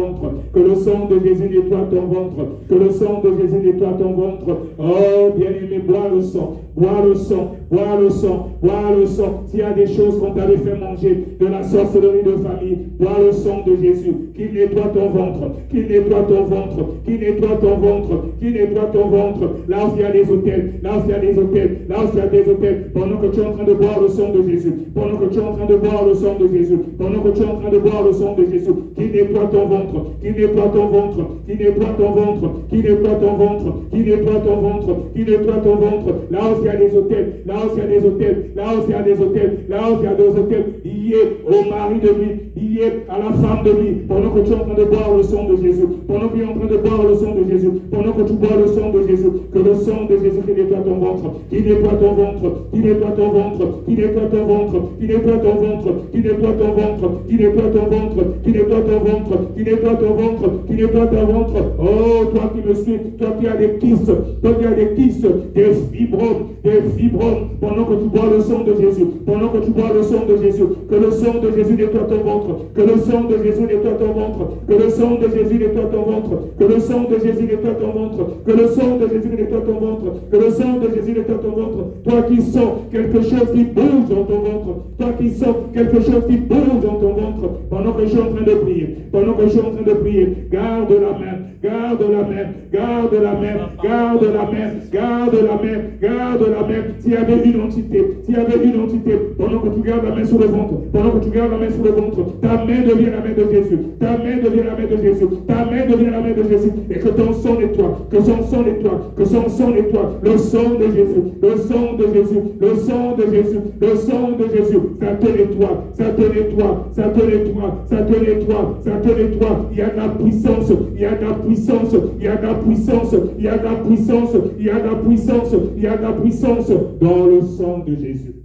Que le sang de Jésus nettoie ton ventre. Que le sang de Jésus nettoie ton ventre. Oh, bien-aimé, bois le sang. Bois le sang. Bois le sang. Bois le sang. S'il y a des choses qu'on t'avait fait manger, de la sorcellerie de famille, bois le sang de Jésus. Qu'il nettoie ton ventre. Qu'il nettoie ton ventre. Qu'il nettoie ton ventre. Qu'il nettoie ton ventre. Là où il y a des hôtels. Là où il y a des hôtels. Là où il y a des hôtels. Pendant que tu es en train de boire le sang de Jésus. Pendant que tu es en train de boire le sang de Jésus. Pendant que tu es en train de boire le sang de Jésus. Qu'il nettoie ton ventre. Qu'il nettoie ton ventre. Qu'il nettoie ton ventre. Qu'il nettoie ton ventre. Qu'il nettoie ton ventre. Qu'il nettoie ton ventre. Là où il y a des hôtels. Là où il y a des hôtels. Là où il y a des hôtels. Là où il y a des hôtels. Il y est au mari de lui. Il y est à la femme de lui. Pendant que tu es en train de boire le sang de Jésus. Pendant que tu es en train de boire le sang de Jésus. Pendant que tu bois le sang de Jésus. Que le sang de Jésus qui nettoie ton ventre. Qui nettoie ton ventre. Qui nettoie ton ventre. Qui nettoie ton ventre. Qui nettoie ton ventre. Qui nettoie ton ventre. Qui nettoie ton ventre. Qui nettoie ton ventre. Qui nettoie ton ventre. Qui nettoie ton ventre. Oh, toi qui me suis. Toi qui as des kystes. Toi qui as des kystes. Des fibromes. Des fibromes. Pendant que tu bois le sang de Jésus. Pendant que tu bois le sang de Jésus. Que le sang de Jésus nettoie ton ventre. Que le sang de Jésus nettoie ton ventre. Que le sang de Jésus nettoie ton ventre. Que le sang de Jésus nettoie ton ventre. Que le sang de Jésus nettoie ton ventre. Que le sang de Jésus nettoie ton ventre. Toi qui sens quelque chose qui bouge dans ton ventre. Toi qui sens quelque chose qui bouge dans ton ventre. Pendant que je suis en train de prier, pendant que je suis en train de prier, garde la main, garde la main, garde la main, garde la main, garde la main, garde la main. S'il y avait une entité, pendant que tu gardes la main sur le ventre, pendant que tu gardes la main sur le ventre, ta main devient la main de Jésus, ta main devient la main de Jésus, ta main devient la main de Jésus, et que ton sang nettoie, que son sang nettoie, que son sang nettoie, le sang de Jésus, le sang de Jésus, le sang de Jésus, le sang de Jésus, ça te nettoie, ça te nettoie, ça te nettoie, ça te nettoie, ça te nettoie. Il y a de la puissance, il y a de la puissance, il y a de la puissance, il y a de la puissance, il y a de la puissance, il y a de la puissance dans le sang de Jésus.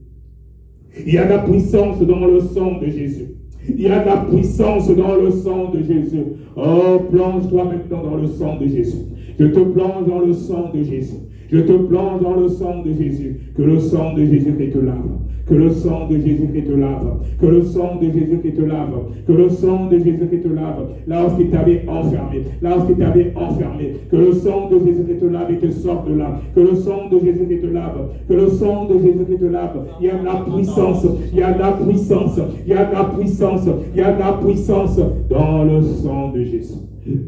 Il y a de la puissance dans le sang de Jésus. Il y a de la puissance dans le sang de Jésus. Oh, plonge-toi maintenant dans le sang de Jésus. Je te plonge dans le sang de Jésus. Je te plonge dans le sang de Jésus. Que le sang de Jésus te lave. Que le sang de Jésus te lave. Que le sang de Jésus te lave. Que le sang de Jésus te lave. Lorsqu'il t'avait enfermé. Lorsqu'il t'avait enfermé. Que le sang de Jésus te lave et te sorte de là. Que le sang de Jésus te lave. Que le sang de Jésus te lave. Il y a de la puissance. Il y a de la puissance. Il y a de la puissance. Il y a de la puissance dans le sang de Jésus.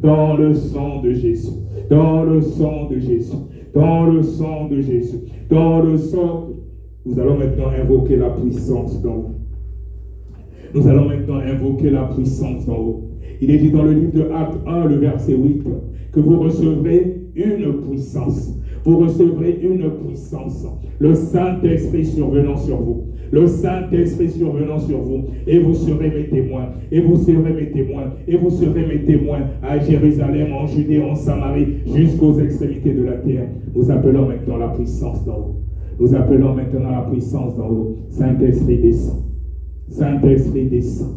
Dans le sang de Jésus. Dans le sang de Jésus. Dans le sang de Jésus. Dans le sang. Nous allons maintenant invoquer la puissance d'en haut. Nous allons maintenant invoquer la puissance d'en haut. Il est dit dans le livre de Actes 1, le verset 8, que vous recevrez une puissance. Vous recevrez une puissance. Le Saint-Esprit survenant sur vous. Le Saint-Esprit survenant sur vous. Et vous serez mes témoins. Et vous serez mes témoins. Et vous serez mes témoins à Jérusalem, en Judée, en Samarie, jusqu'aux extrémités de la terre. Nous appelons maintenant la puissance d'en haut. Nous appelons maintenant la puissance d'en haut. Saint-Esprit descend. Saint-Esprit descend.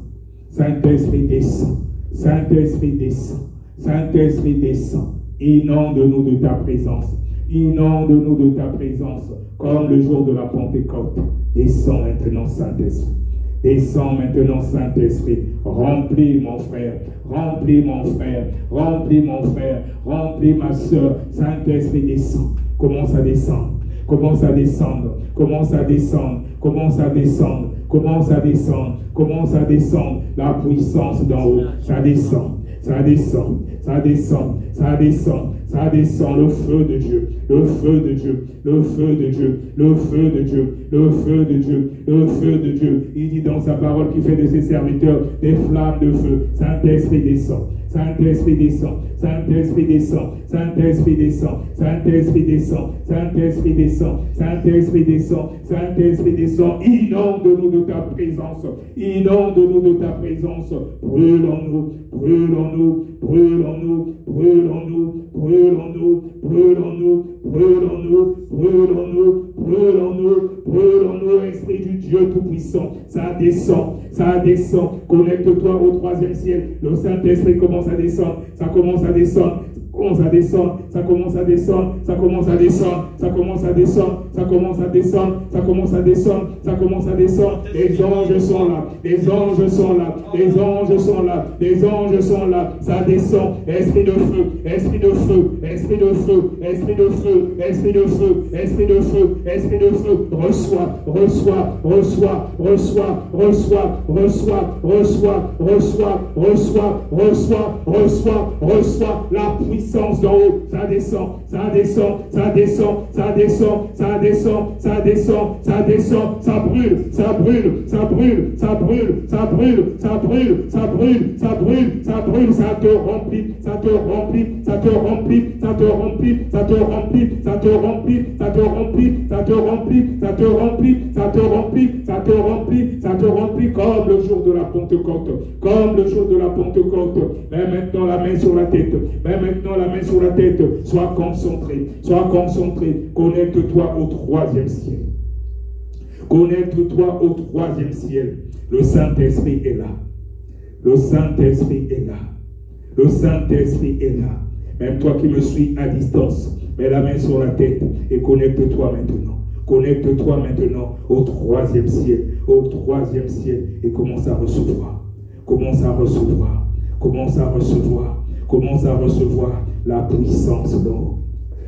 Saint-Esprit descend. Saint-Esprit descend. Saint-Esprit descend. Inonde-nous de ta présence. Inonde-nous de ta présence. Comme le jour de la Pentecôte. Descends maintenant, Saint-Esprit. Descends maintenant, Saint-Esprit. Remplis mon frère. Remplis mon frère. Remplis mon frère. Remplis ma soeur. Saint-Esprit descend. Commence à descendre. Commence à descendre, commence à descendre, commence à descendre, commence à descendre, commence à descendre. La puissance d'en haut, ça descend, ça descend, ça descend, ça descend, ça descend. Le feu de Dieu, le feu de Dieu, le feu de Dieu, le feu de Dieu, le feu de Dieu, le feu de Dieu. Il dit dans sa parole qu'il fait de ses serviteurs des flammes de feu. Saint-Esprit descend. Saint-Esprit descend, Saint-Esprit descend, Saint-Esprit descend, Saint-Esprit descend, Saint-Esprit descend, Saint-Esprit descend, Saint-Esprit descend. Inonde-nous de ta présence, inonde-nous de ta présence. Brûlons-nous, brûlons-nous, brûlons-nous, brûlons-nous, brûlons-nous, brûlons-nous, brûlons-nous, brûlons-nous, brûlons-nous, brûlons-nous, Esprit du Dieu Tout-Puissant. Ça descend, ça descend. Connecte-toi au troisième ciel. Le Saint-Esprit commence à descendre, ça commence à descendre. Commence à descendre, ça commence à descendre, ça commence à descendre, ça commence à descendre, ça commence à descendre, ça commence à descendre, ça commence à descendre. Les anges sont là, les anges sont là, les anges sont là, les anges sont là, ça descend. Esprit de feu, esprit de feu, esprit de feu, esprit de feu, esprit de feu, esprit de feu, esprit de feu. Reçois, reçois, reçois, reçois, reçois, reçois, reçois, reçois, reçois, reçois, reçois, reçois la puissance d'en haut, ça descend, ça descend, ça descend, ça descend, ça descend, ça descend, ça descend, ça brûle, ça brûle, ça brûle, ça brûle, ça brûle, ça brûle, ça brûle, ça brûle, ça brûle, ça te remplit, ça te remplit, ça te remplit, ça te remplit, ça te remplit, ça te remplit, ça te remplit, ça te remplit, ça te remplit, ça te remplit, ça te remplit, ça te remplit comme le jour de la Pentecôte, comme le jour de la Pentecôte. Mets maintenant la main sur la tête, mets maintenant la main sur la tête, sois concentré, connecte-toi au troisième ciel. Connecte-toi au troisième ciel. Le Saint-Esprit est là. Le Saint-Esprit est là. Le Saint-Esprit est là. Même toi qui me suis à distance, mets la main sur la tête et connecte-toi maintenant. Connecte-toi maintenant au troisième ciel. Au troisième ciel et commence à recevoir. Commence à recevoir. Commence à recevoir. Commence à recevoir la puissance d'en haut.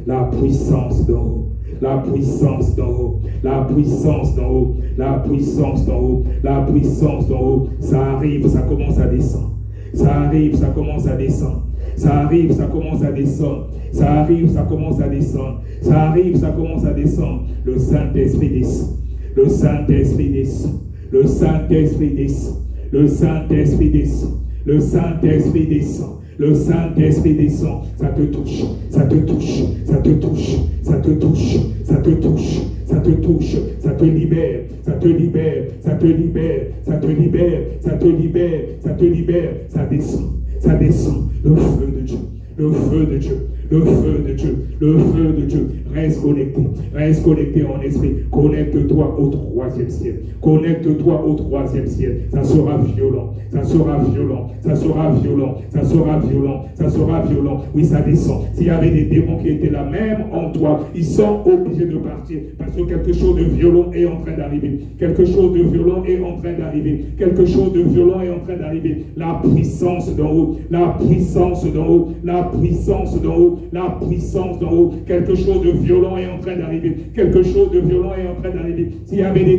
La puissance d'en haut. la puissance d'en haut, la puissance d'en haut, la puissance d'en haut, la puissance d'en haut. Ça arrive, ça commence à descendre. Ça arrive, ça commence à descendre. Ça arrive, ça commence à descendre. Ça arrive, ça commence à descendre. Ça arrive, ça commence à descendre. Le Saint-Esprit descend. Le Saint-Esprit descend. Le Saint-Esprit descend. Le Saint-Esprit descend. Le Saint-Esprit descend. Le Saint-Esprit descend. Ça te touche. Ça te touche. Ça te touche. Ça te touche. Ça te touche. Ça te touche. Ça te libère. Ça te libère. Ça te libère. Ça te libère. Ça te libère. Ça te libère. Ça descend. Ça descend. Le feu de Dieu. Le feu de Dieu. Le feu de Dieu, le feu de Dieu. Reste connecté en esprit. Connecte-toi au 3e ciel. Connecte-toi au 3e ciel. Ça sera violent, ça sera violent, ça sera violent, ça sera violent, ça sera violent. Oui, ça descend. S'il y avait des démons qui étaient là, même en toi, ils sont obligés de partir parce que quelque chose de violent est en train d'arriver. Quelque chose de violent est en train d'arriver. Quelque chose de violent est en train d'arriver. La puissance d'en haut, la puissance d'en haut, la puissance d'en haut. La puissance d'en haut, quelque chose de violent est en train d'arriver. Quelque chose de violent est en train d'arriver. S'il y avait des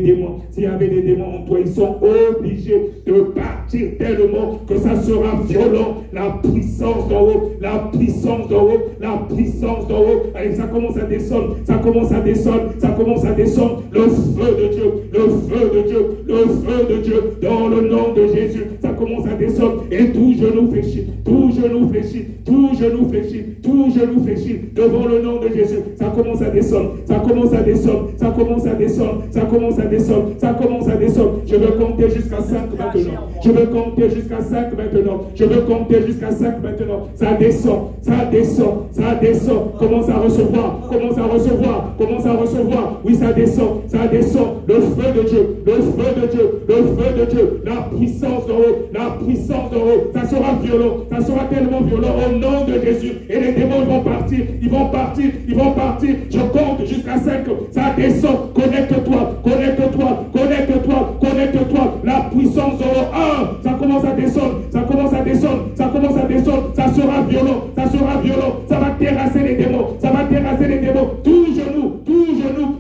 démons, en toi, ils sont obligés de partir tellement que ça sera violent. La puissance d'en haut, la puissance d'en haut, la puissance d'en haut. Allez, ça commence à descendre, ça commence à descendre, ça commence à descendre. Le feu de Dieu, le feu de Dieu, le feu de Dieu, dans le nom de Jésus, ça commence à descendre. Et tout genou fléchit, tout genou fléchit, tout genou fléchit, tout genou fléchit devant le nom de Jésus. Ça commence à descendre, ça commence à descendre, ça commence à descendre, ça commence à descendre, ça commence à descendre. Je veux compter jusqu'à 5 maintenant. Je veux compter jusqu'à 5 maintenant. Je veux compter jusqu'à 5 maintenant. Ça descend, ça descend, ça descend. Commence à recevoir, commence à recevoir, commence à recevoir. Oui, ça descend, ça descend. Le feu de Dieu, le feu de Dieu, le feu de Dieu. La puissance d'en haut, la puissance d'en haut. Ça sera violent, ça sera tellement violent au nom de Jésus. Et les démons vont partir, ils vont partir, ils vont partir. Je compte jusqu'à 5. Ça descend. Connecte-toi, connecte-toi, connecte-toi, connecte-toi. La puissance d'en haut. 1. Ça commence à descendre, ça commence à descendre, ça commence à descendre. Ça sera violent, ça sera violent. Ça va terrasser les démons, ça va terrasser les démons. Tout genou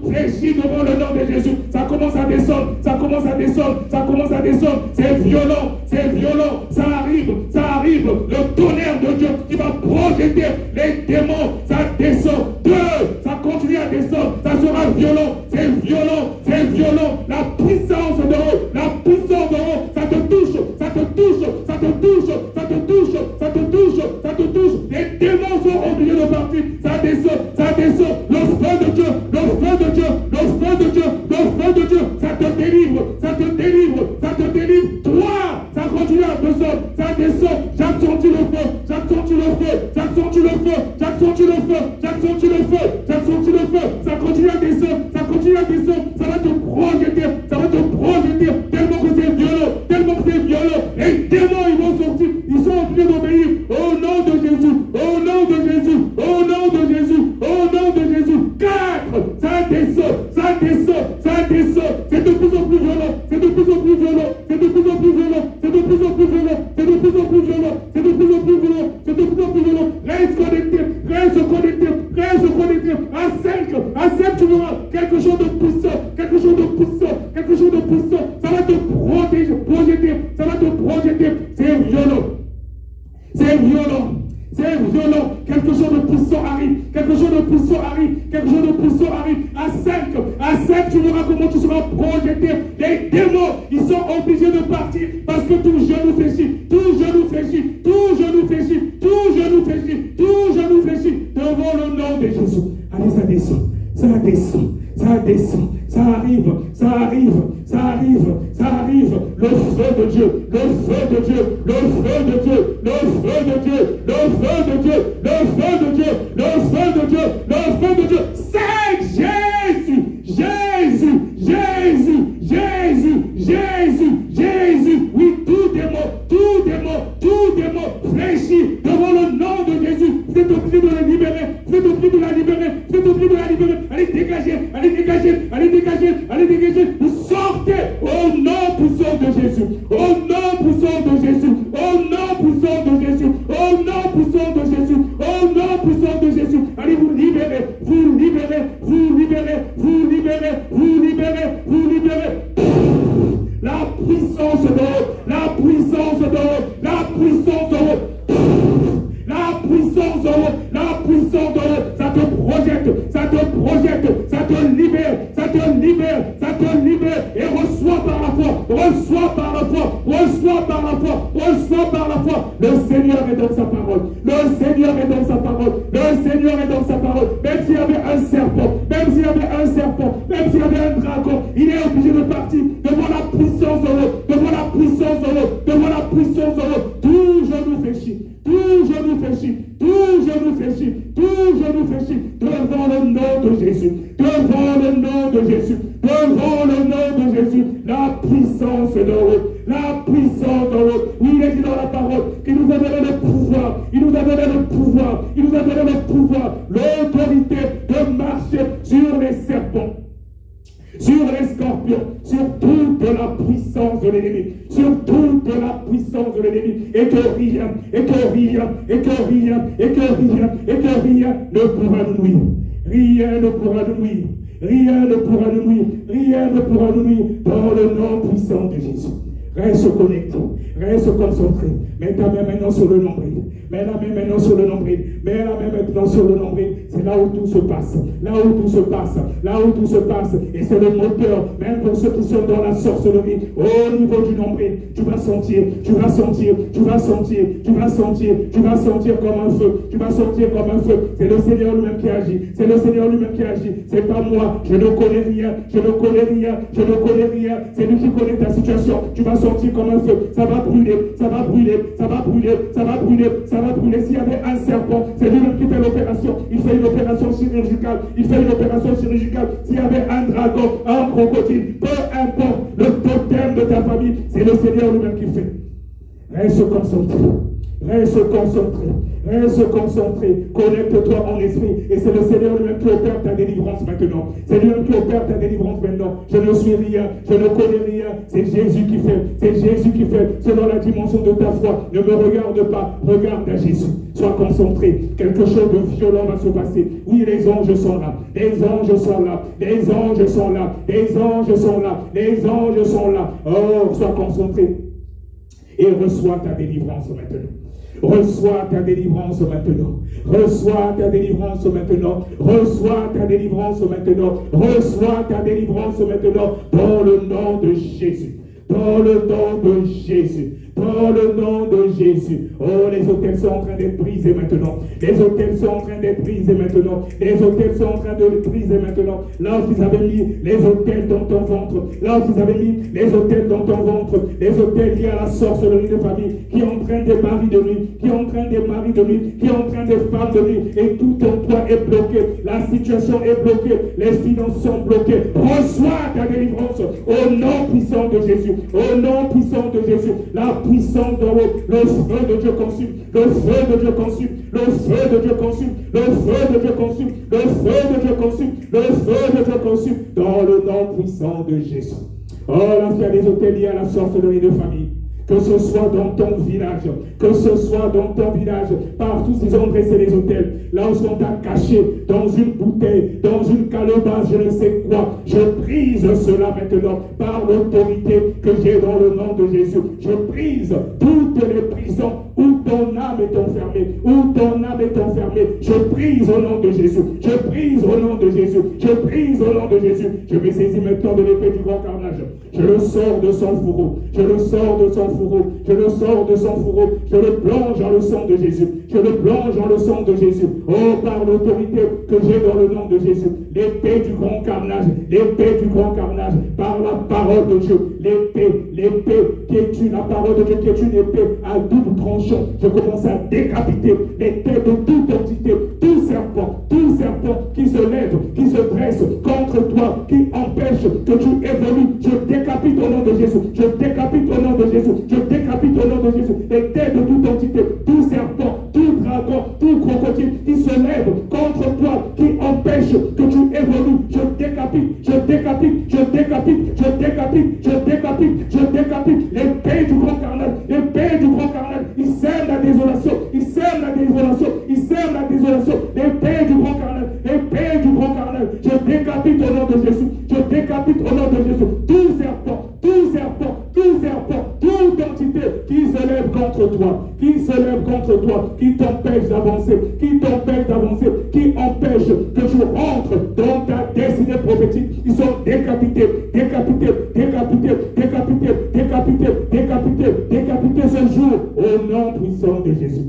fléchit devant le nom de Jésus. Ça commence à descendre, ça commence à descendre, ça commence à descendre. C'est violent, ça arrive, ça arrive. Le tonnerre de Dieu qui va projeter les démons, ça descend. 2, ça continue à descendre, ça sera violent, c'est violent, c'est violent. La puissance de haut, la puissance de haut, ça te touche, ça te touche, ça te touche, ça te touche, ça te touche, ça te touche. Les démons sont obligés de partir, ça descend, ça descend. Le feu de Dieu, le feu de Dieu, le feu de Dieu, le feu de Dieu, ça te délivre, ça te délivre, ça te délivre. 3, ça continue à descendre, ça descend. J'accentue le feu, j'accentue le feu, j'accentue le feu, j'accentue le feu, j'accentue le feu, j'accentue le feu. Ça continue à descendre, ça continue à descendre. Ça va te projeter, ça va te projeter tellement que c'est violent, tellement que c'est violent. Les démons, ils vont sortir, ils sont obligés d'obéir au nom de Jésus, au nom de Jésus, au nom de Jésus, au nom de Jésus. 4, ça descend, ça descend, ça descend. C'est de plus en plus violent, c'est de plus en plus violent, c'est de plus en plus violent, c'est de plus en plus violent, c'est de plus en plus violent, c'est de plus en plus violent, c'est de plus en plus violent. Reste connecté, reste connecté, reste connecté. À 5, tu verras quelque chose de puissant, quelque chose de puissant, quelque chose de puissant. Ça va te protéger, projeter, ça va te projeter. C'est violent, c'est violent. C'est violent, quelque chose de puissant arrive, quelque chose de puissant arrive, quelque chose de puissant arrive. À 5, tu verras comment tu seras projeté. Les démons, ils sont obligés de partir parce que tout genou fléchit, tout genou fléchit, tout genou fléchit, tout genou fléchit, tout genou fléchit devant le nom de Jésus. Allez, ça descend, ça descend, ça descend, ça arrive, ça arrive, ça arrive, ça arrive. Le feu de Dieu, le feu de Dieu, le feu de Dieu, le feu de Dieu, le feu de Dieu, le feu de Dieu, le feu de Dieu, le feu de Dieu. C'est Jésus, Jésus, Jésus, Jésus, Jésus, Jésus. Oui, tout démon fléchit devant le nom de Jésus. Vous êtes obligé de la libérer, vous êtes obligé de la libérer, vous êtes obligé de la libérer. Allez dégager, allez dégager, allez dégager, allez dégager. Vous sortez au nom puissant de Jésus, au nom puissant de Jésus, au nom puissant de Jésus, au nom puissant de Jésus, au nom puissant de Jésus. Allez vous libérer, vous libérer, vous libérer. Vivons par la foi. Le Seigneur est dans sa parole. Le Seigneur est dans sa parole. Le Seigneur est dans sa parole. Même s'il y avait un serpent, même s'il y avait un serpent, même s'il y avait un dragon, il est obligé de partir devant la puissance de l'eau, devant la puissance de l'eau, devant la puissance de l'eau. Tout genou fléchit, tout genou fléchit, tout genou fléchit, tout genou fléchit devant le nom de Jésus, devant le nom de Jésus, devant le nom de Jésus. La puissance de l'eau, la puissance de l'eau. Oui, il est dit dans la parole qu'il nous a donné le pouvoir, il nous a donné le pouvoir, il nous a donné le pouvoir, l'autorité de marcher sur les serpents, sur les scorpions, sur toute la puissance de l'ennemi, sur toute la puissance de l'ennemi, et que rien, et que rien, et que rien, et que rien, et que rien ne pourra nous nuire. Rien ne pourra nous nuire. Rien ne pourra nous nuire. Rien ne pourra nous nuire dans le nom puissant de Jésus. Reste connecté, reste concentré. Mets ta main maintenant sur le nombril. Mets la main maintenant sur le nombril. Mets la main maintenant sur le nombril. C'est là où tout se passe. Là où tout se passe. Là où tout se passe. Et c'est le moteur, même pour ceux qui sont dans la sorcellerie. Au niveau du nombril, tu vas sentir, tu vas sentir, tu vas sentir, tu vas sentir, tu vas sentir comme un feu. Tu vas sentir comme un feu. C'est le Seigneur lui-même qui agit. C'est le Seigneur lui-même qui agit. C'est pas moi. Je ne connais rien. Je ne connais rien. Je ne connais rien. C'est lui qui connaît ta situation. Tu vas sentir comme un feu. Ça va brûler. Ça va brûler. Ça va brûler. Ça va brûler. Ça va brûler. S'il y avait un serpent, c'est lui-même qui fait l'opération. Il fait une opération chirurgicale. Il fait une opération chirurgicale. S'il y avait un dragon, un crocodile, peu importe le totem de ta famille, c'est le Seigneur lui-même qui fait. Reste concentré. Reste concentré. Reste concentré. Connecte-toi en esprit. Et c'est le Seigneur lui-même qui opère ta délivrance maintenant. C'est lui-même qui opère ta délivrance maintenant. Je ne suis rien. Je ne connais rien. C'est Jésus qui fait. C'est Jésus qui fait. Selon la dimension de ta foi. Ne me regarde pas. Regarde à Jésus. Sois concentré. Quelque chose de violent va se passer. Oui, les anges sont là. Les anges sont là. Les anges sont là. Les anges sont là. Les anges sont là. Oh, sois concentré. Et reçois ta délivrance maintenant. Reçois ta délivrance maintenant. Reçois ta délivrance maintenant. Reçois ta délivrance maintenant. Reçois ta délivrance maintenant. Dans le nom de Jésus. Dans le nom de Jésus. Dans le nom de Jésus. Oh, les autels sont en train d'être brisés maintenant. Les autels sont en train d'être brisés maintenant. Les autels sont en train de briser maintenant. Là où vous avez mis les autels dans ton ventre. Là où vous avez mis les autels dans ton ventre. Les autels liés à la sorcellerie de famille. Qui entraînent des maris de nuit. Qui entraînent des maris de nuit. Qui entraînent des femmes de nuit. Et tout ton toit est bloqué. La situation est bloquée. Les finances sont bloquées. Reçois ta délivrance. Au nom puissant de Jésus. Au nom puissant de Jésus. La puissance de l'eau, le feu de Dieu consume, le feu de Dieu consume, le feu de Dieu consume, le feu de Dieu consume, le feu de Dieu consume, le feu de Dieu consume, dans le nom puissant de Jésus. Oh, là, il y a des hôtels liés à la sorcellerie de famille. Que ce soit dans ton village, que ce soit dans ton village, partout ils ont dressé les hôtels, là où sont cachés, dans une bouteille, dans une calebasse, je ne sais quoi. Je brise cela maintenant par l'autorité que j'ai dans le nom de Jésus. Je brise toutes les prisons où ton âme est enfermée, où ton âme est enfermée. Je brise au nom de Jésus. Je brise au nom de Jésus. Je brise au nom de Jésus. Je me saisis maintenant de l'épée du grand carnage. Je le sors de son fourreau. Je le sors de son fourreau. Je le sors de son fourreau. Je le plonge dans le sang de Jésus. Je le plonge dans le sang de Jésus. Oh, par l'autorité que j'ai dans le nom de Jésus. L'épée du grand carnage. L'épée du grand carnage. Par la parole de Dieu. L'épée qui est la parole de Dieu qui est une épée à double tranchant. Je commence à décapiter les têtes de toute entité, tout serpent qui se lève, qui se dresse contre toi, qui empêche que tu évolues. Je décapite au nom de Jésus. Je décapite au nom de Jésus. Je décapite au nom de Jésus. Les têtes de toute entité, tout serpent, tout dragon, tout crocodile qui se lève contre toi, qui empêche que tu évolues. Je décapite, je décapite, je décapite, je décapite, je décapite, je décapite l'épée du grand carnage, l'épée du grand carnage. Il sème la désolation, il sème la désolation, il sème la désolation, l'épée du grand carnage, l'épée du grand carnage. Je décapite au nom de Jésus, je décapite au nom de Jésus tout serpent, tout serpent, tout serpent, toute entité qui se lève contre contre toi, qui se lève contre toi, qui t'empêche d'avancer, qui empêche que tu rentres dans ta destinée prophétique. Ils sont décapités ce jour au nom puissant de Jésus.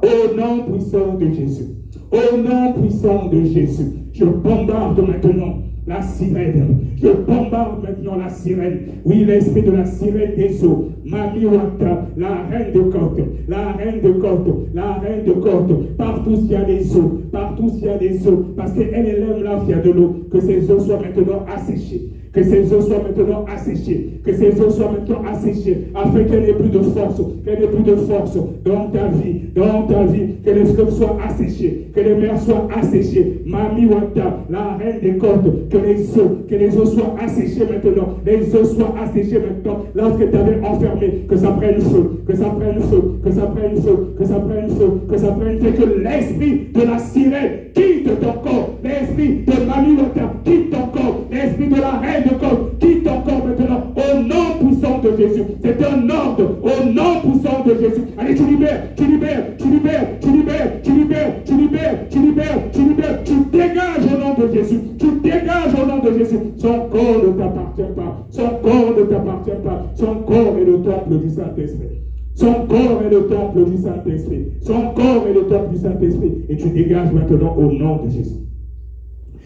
Au nom puissant de Jésus. Au nom puissant de Jésus. Je bombarde maintenant la sirène. Je bombarde maintenant la sirène. Oui, l'esprit de la sirène des eaux. Mami Wata, la reine de côte. La reine de côte. La reine de côte. Partout s'il y a des eaux. Partout s'il y a des eaux. Parce qu'elle aime là où il y a de l'eau. Que ces eaux soient maintenant asséchées. Que ces eaux soient maintenant asséchées. Que ces eaux soient maintenant asséchées. Afin qu'elle n'ait plus de force. Qu'elle n'ait plus de force dans ta vie. Dans ta vie. Que les fleuves soient asséchés. Que les mers soient asséchées. Mami Wata, la reine des côtes. Que les eaux soient asséchées maintenant. Les eaux soient asséchées maintenant. Lorsque tu avais enfermé. Que ça prenne feu. Que ça prenne feu. Que ça prenne feu. Que ça prenne feu. Que ça prenne feu. Que l'esprit de la sirène quitte ton corps. L'esprit de Mami Wata quitte ton corps. L'esprit de la reine de corps quitte ton corps maintenant. Au nom puissant de Jésus. C'est un ordre. Au nom puissant de Jésus. Allez, tu libères. Tu libères. Tu libères. Tu libères. Tu libères. Tu libères. Tu libères. Tu libères. Tu dégages au nom de Jésus. Tu dégages au nom de Jésus. Son corps ne t'appartient pas. Son corps ne t'appartient pas. Son corps est le temple du Saint-Esprit. Son corps est le temple du Saint-Esprit. Son corps est le temple du Saint-Esprit. Et tu dégages maintenant au nom de Jésus.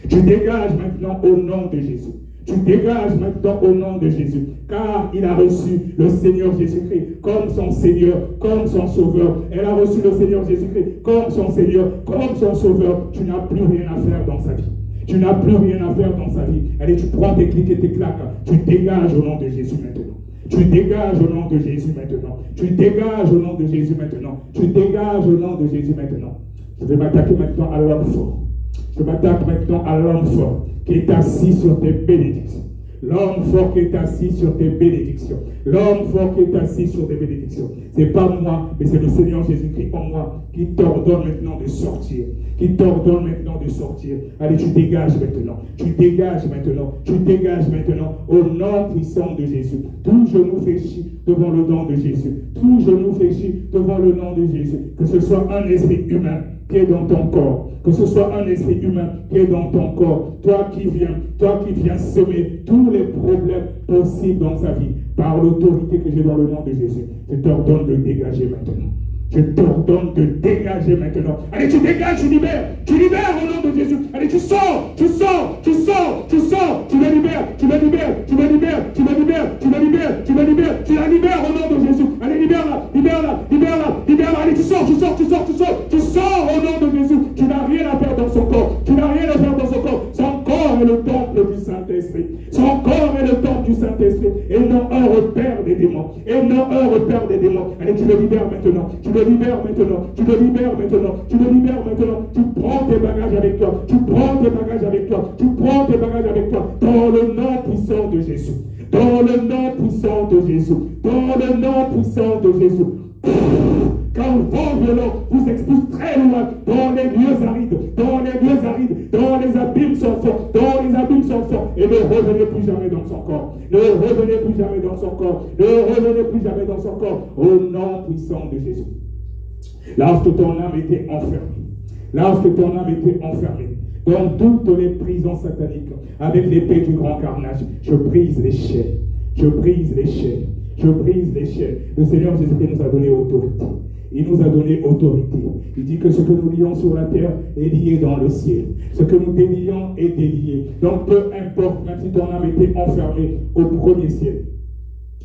Tu dégages maintenant au nom de Jésus. Tu dégages maintenant au nom de Jésus. Car il a reçu le Seigneur Jésus-Christ comme son Seigneur, comme son Sauveur. Elle a reçu le Seigneur Jésus-Christ comme son Seigneur, comme son Sauveur. Tu n'as plus rien à faire dans sa vie. Tu n'as plus rien à faire dans sa vie. Allez, tu prends tes clics et tes claques. Tu dégages au nom de Jésus maintenant. Tu dégages au nom de Jésus maintenant. Tu dégages au nom de Jésus maintenant. Tu dégages au nom de Jésus maintenant. Je vais m'attaquer maintenant à l'homme fort. Je m'attaque maintenant à l'homme fort qui est assis sur tes bénédictions. L'homme fort qui est assis sur tes bénédictions. L'homme fort qui est assis sur tes bénédictions. Ce n'est pas moi, mais c'est le Seigneur Jésus-Christ en moi qui t'ordonne maintenant de sortir. Qui t'ordonne maintenant de sortir. Allez, tu dégages maintenant. Tu dégages maintenant. Tu dégages maintenant au nom puissant de Jésus. Tout genou fléchit devant le nom de Jésus. Tout genou fléchit devant le nom de Jésus. Que ce soit un esprit humain qui est dans ton corps. Que ce soit un esprit humain qui est dans ton corps. Toi qui viens semer tous les problèmes possibles dans sa vie. Par l'autorité que j'ai dans le nom de Jésus. Je t'ordonne de dégager maintenant. Je t'ordonne de dégager maintenant. Allez, tu dégages, tu libères au nom de Jésus. Allez, tu sors, tu sors, tu sors, tu sors, tu le libères, tu le libères, tu le libères, tu le libères, tu le libères, tu le libères, tu la libères au nom de Jésus. Allez, libère-la, libère-la, libère-la, libère-la. Allez, tu sors, tu sors, tu sors, tu sors, tu sors au nom de Jésus. Tu n'as rien à faire dans son corps. Tu n'as rien à faire dans son corps. Son corps est le temple du Saint-Esprit. Son corps est le temple du Saint-Esprit. Et non un repère des démons. Et non un repère des démons. Allez, tu le libères maintenant. Tu le libères maintenant. Tu le libères maintenant. Tu le libères maintenant. Tu prends tes bagages avec toi. Tu prends tes bagages avec toi. Tu prends tes bagages avec toi. Dans le nom puissant de Jésus. Dans le nom puissant de Jésus. Dans le nom puissant de Jésus. Quand le vent violent vous expulse très loin, dans les lieux arides, dans les lieux arides, dans les abîmes sans fond, dans les abîmes sans fond, et ne revenez plus jamais dans son corps. Ne revenez plus jamais dans son corps. Ne revenez plus jamais dans son corps. Au nom puissant de Jésus. Lorsque ton âme était enfermée, lorsque ton âme était enfermée, dans toutes les prisons sataniques, avec l'épée du grand carnage, je brise les chaînes. Je brise les chaînes. Je brise les chaînes. Le Seigneur Jésus-Christ nous a donné autorité. Il nous a donné autorité. Il dit que ce que nous lions sur la terre est lié dans le ciel. Ce que nous délions est délié. Donc peu importe, même si ton âme était enfermée au premier ciel,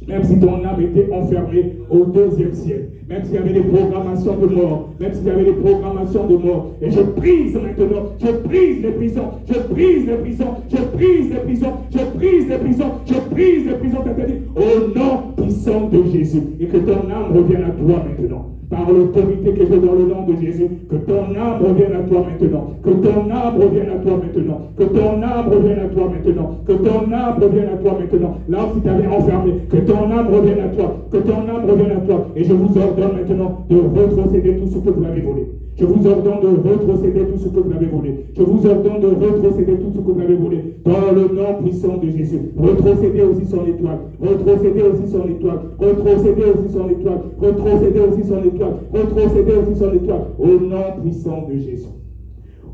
même si ton âme était enfermée au deuxième ciel, même s'il y avait des programmations de mort, même s'il y avait des programmations de mort, et je brise maintenant, je brise les prisons, je brise les prisons, je brise les prisons, je brise les prisons, je brise les prisons sataniques, au nom puissant de Jésus, et que ton âme revienne à toi maintenant. Par l'autorité que j'ai dans le nom de Jésus, que ton âme revienne à toi maintenant, que ton âme revienne à toi maintenant, que ton âme revienne à toi maintenant, que ton âme revienne à toi maintenant. Là où tu t'avais enfermé, que ton ton âme revienne à toi, que ton âme revienne à toi. Et je vous ordonne maintenant de retrocéder tout ce que vous avez volé. Je vous ordonne de retrocéder tout ce que vous avez volé. Je vous ordonne de retrocéder tout ce que vous avez volé. Dans le nom puissant de Jésus. Retrocédez aussi son étoile. Retrocédez aussi son étoile. Retrocédez aussi son étoile. Retrocédez aussi son étoile. Retrocédez aussi son étoile. Au nom puissant de Jésus.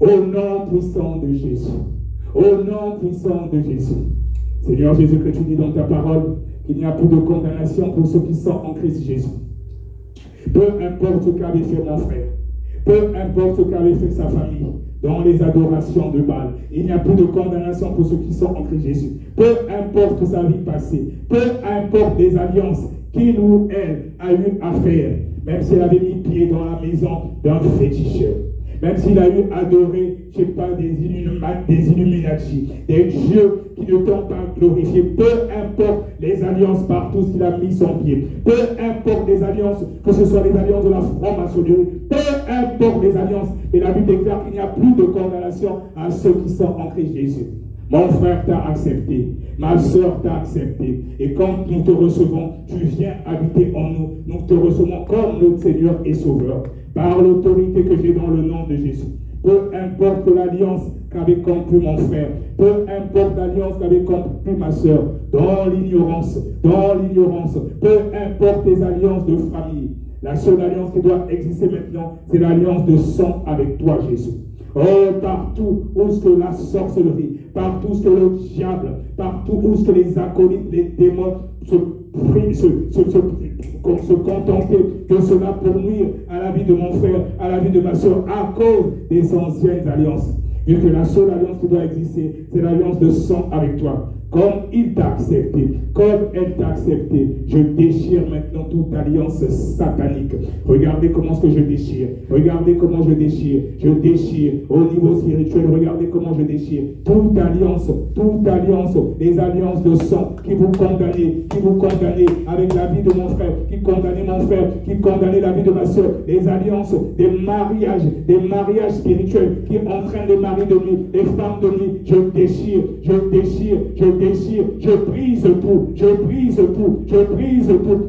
Au nom puissant de Jésus. Au nom puissant de Jésus. Seigneur Jésus, que tu dis dans ta parole qu'il n'y a plus de condamnation pour ceux qui sont en Christ Jésus. Peu importe ce qu'avait fait mon frère. Peu importe ce qu'avait fait sa famille dans les adorations de Baal, il n'y a plus de condamnation pour ceux qui sont en Christ Jésus. Peu importe sa vie passée, peu importe les alliances qu'il ou elle a eu à faire, même s'il avait mis pied dans la maison d'un féticheur, même s'il a eu adoré, je ne sais pas, des Illuminati, des dieux qui ne t'ont pas glorifié, peu importe les alliances par tout ce qu'il a mis son pied, peu importe les alliances, que ce soit les alliances de la franc-maçonnerie, peu importe les alliances, mais la Bible déclare qu'il n'y a plus de condamnation à ceux qui sont en Christ Jésus. Mon frère t'a accepté, ma soeur t'a accepté, et quand nous te recevons, tu viens habiter en nous, nous te recevons comme notre Seigneur et Sauveur, par l'autorité que j'ai dans le nom de Jésus. Peu importe l'alliance qu'avait conclue mon frère, peu importe l'alliance qu'avait conclue ma soeur, dans l'ignorance, peu importe les alliances de famille, la seule alliance qui doit exister maintenant, c'est l'alliance de sang avec toi, Jésus. Oh, partout où ce que la sorcellerie, partout où ce que le diable, partout où ce que les acolytes, les démons se contenter de cela pour nuire à la vie de mon frère, à la vie de ma soeur, à cause des anciennes alliances. Vu que la seule alliance qui doit exister, c'est l'alliance de sang avec toi. Comme il t'a accepté, comme elle t'a accepté, je déchire maintenant toute alliance satanique. Regardez comment ce que je déchire. Regardez comment je déchire. Je déchire au niveau spirituel. Regardez comment je déchire. Toute alliance, les alliances de sang qui vous condamnez avec la vie de mon frère, qui condamnait mon frère, qui condamnait la vie de ma soeur. Les alliances des mariages spirituels qui entraînent les maris de nuit, les femmes de nuit. Je brise tout.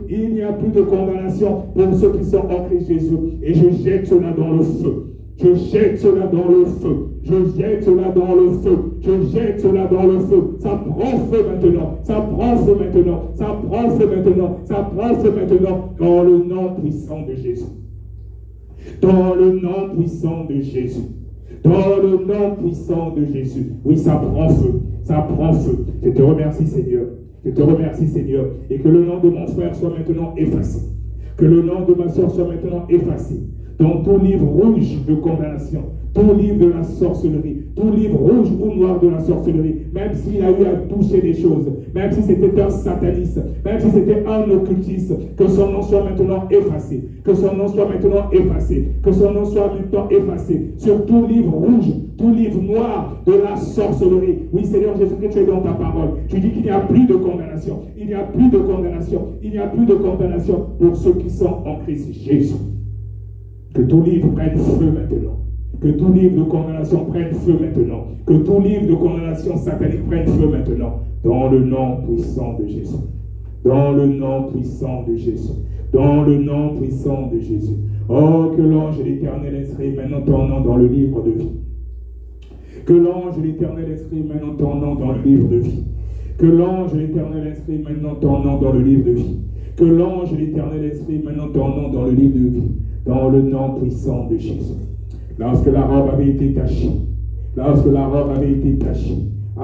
Il n'y a plus de condamnation pour ceux qui sont en Christ Jésus. Et je jette cela dans le feu. Je jette cela dans le feu. Ça prend feu maintenant. Dans le nom puissant de Jésus. Oui, ça prend feu. Je te remercie, Seigneur. Et que le nom de mon frère soit maintenant effacé. Que le nom de ma soeur soit maintenant effacé. Dans tout livre rouge de condamnation, tout livre de la sorcellerie, tout livre rouge ou noir de la sorcellerie, même s'il a eu à toucher des choses, même si c'était un sataniste, même si c'était un occultiste, que son nom soit maintenant effacé, sur tout livre rouge, tout livre noir de la sorcellerie. Oui, Seigneur Jésus, que tu es dans ta parole. Tu dis qu'il n'y a plus de condamnation. Il n'y a plus de condamnation pour ceux qui sont en Christ Jésus. Que tout livre prenne feu maintenant. Que tout livre de condamnation prenne feu maintenant. Que tout livre de condamnation satanique prenne feu maintenant. Dans le nom puissant de Jésus. Oh, que l'ange de l'Éternel inscrit maintenant ton nom dans le livre de vie. Que l'ange de l'Éternel inscrit maintenant ton nom dans le livre de vie. Que l'ange de l'Éternel inscrit maintenant ton nom dans le livre de vie. Que l'ange de l'Éternel inscrit maintenant ton nom dans le livre de vie. Dans le nom puissant de Jésus. Lorsque la robe avait été tachée, à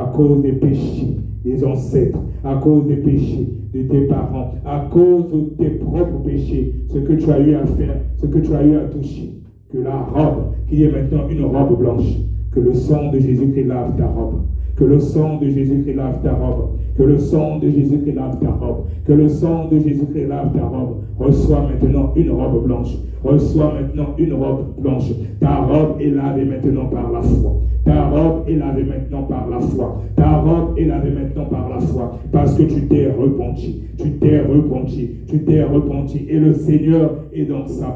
cause des péchés des ancêtres, à cause des péchés de tes parents, à cause de tes propres péchés, ce que tu as eu à faire, ce que tu as eu à toucher, que la robe, qui est maintenant une robe blanche, que le sang de Jésus-Christ lave ta robe. Que le sang de Jésus-Christ lave ta robe. Reçois maintenant une robe blanche. Ta robe est lavée maintenant par la foi. Parce que tu t'es repenti. Et le Seigneur est dans sa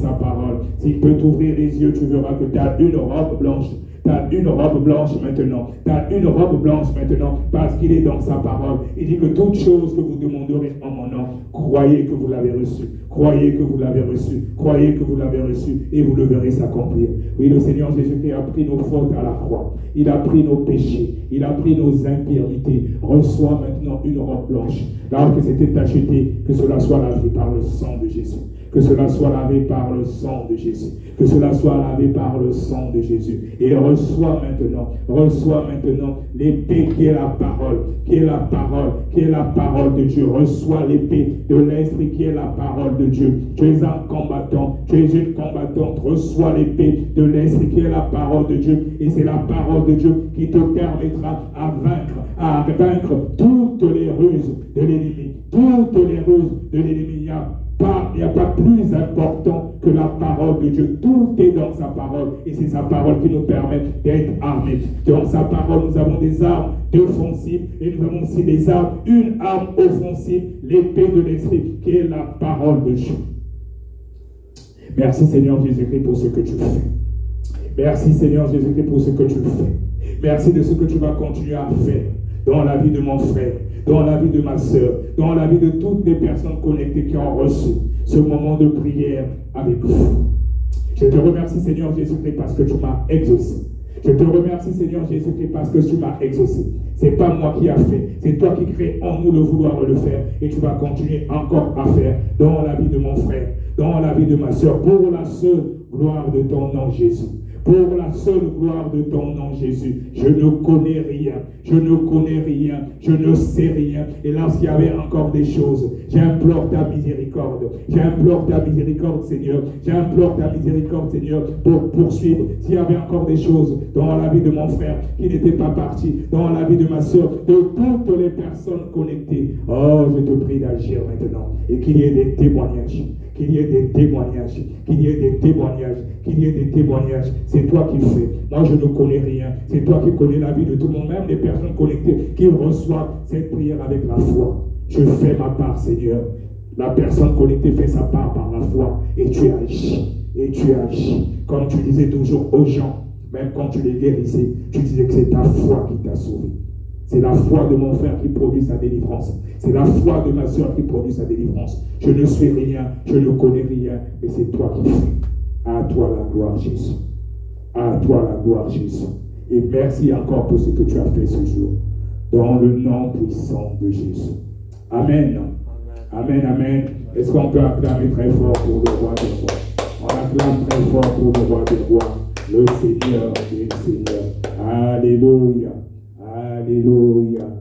parole. S'il peut t'ouvrir les yeux, tu verras que tu as une robe blanche. Tu as une robe blanche maintenant. Tu as une robe blanche maintenant parce qu'il est dans sa parole. Il dit que toute chose que vous demanderez en mon nom, croyez que vous l'avez reçu. Croyez que vous l'avez reçu. Croyez que vous l'avez reçu et vous le verrez s'accomplir. Oui, le Seigneur Jésus-Christ a pris nos fautes à la croix. Il a pris nos péchés. Il a pris nos impurités. Reçois maintenant une robe blanche. Alors que c'était acheté, que cela soit lavé par le sang de Jésus. Que cela soit lavé par le sang de Jésus. Que cela soit lavé par le sang de Jésus. Et reçois maintenant l'épée qui est la parole, qui est la parole, qui est la parole de Dieu. Reçois l'épée de l'Esprit qui est la parole de Dieu. Tu es un combattant, tu es une combattante. Reçois l'épée de l'Esprit qui est la parole de Dieu. Et c'est la parole de Dieu qui te permettra à vaincre toutes les ruses de l'ennemi. Toutes les ruses de l'ennemi. Il n'y a pas plus important que la parole de Dieu. Tout est dans sa parole. Et c'est sa parole qui nous permet d'être armés. Dans sa parole, nous avons des armes défensives. Et nous avons aussi des armes, une arme offensive, l'épée de l'Esprit, qui est la parole de Dieu. Merci Seigneur Jésus-Christ pour ce que tu fais. Merci Seigneur Jésus-Christ pour ce que tu fais. Merci de ce que tu vas continuer à faire dans la vie de mon frère, dans la vie de ma soeur, dans la vie de toutes les personnes connectées qui ont reçu ce moment de prière avec vous. Je te remercie Seigneur Jésus-Christ parce que tu m'as exaucé. Je te remercie Seigneur Jésus-Christ parce que tu m'as exaucé. Ce n'est pas moi qui a fait, c'est toi qui crée en nous le vouloir de le faire. Et tu vas continuer encore à faire dans la vie de mon frère, dans la vie de ma soeur, pour la seule gloire de ton nom Jésus. Pour la seule gloire de ton nom, Jésus. Je ne connais rien. Je ne connais rien. Je ne sais rien. Et lorsqu'il y avait encore des choses, j'implore ta miséricorde. J'implore ta miséricorde, Seigneur. J'implore ta miséricorde, Seigneur, pour poursuivre. S'il y avait encore des choses dans la vie de mon frère qui n'étaient pas parties, dans la vie de ma soeur, de toutes les personnes connectées, oh, je te prie d'agir maintenant. Et qu'il y ait des témoignages. Qu'il y ait des témoignages, qu'il y ait des témoignages, qu'il y ait des témoignages. C'est toi qui fais. Moi, je ne connais rien. C'est toi qui connais la vie de tout le monde, même les personnes connectées qui reçoivent cette prière avec la foi. Je fais ma part, Seigneur. La personne connectée fait sa part par la foi. Et tu agis. Et tu agis. Comme tu disais toujours aux gens, même quand tu les guérissais, tu disais que c'est ta foi qui t'a sauvé. C'est la foi de mon frère qui produit sa délivrance. C'est la foi de ma soeur qui produit sa délivrance. Je ne suis rien, je ne connais rien, mais c'est toi qui fais. À toi la gloire, Jésus. À toi la gloire, Jésus. Et merci encore pour ce que tu as fait ce jour. Dans le nom puissant de Jésus. Amen. Amen, amen. Est-ce qu'on peut acclamer très fort pour le roi des rois? On acclame très fort pour le roi des rois, le Seigneur des seigneurs. Alléluia. Alléluia.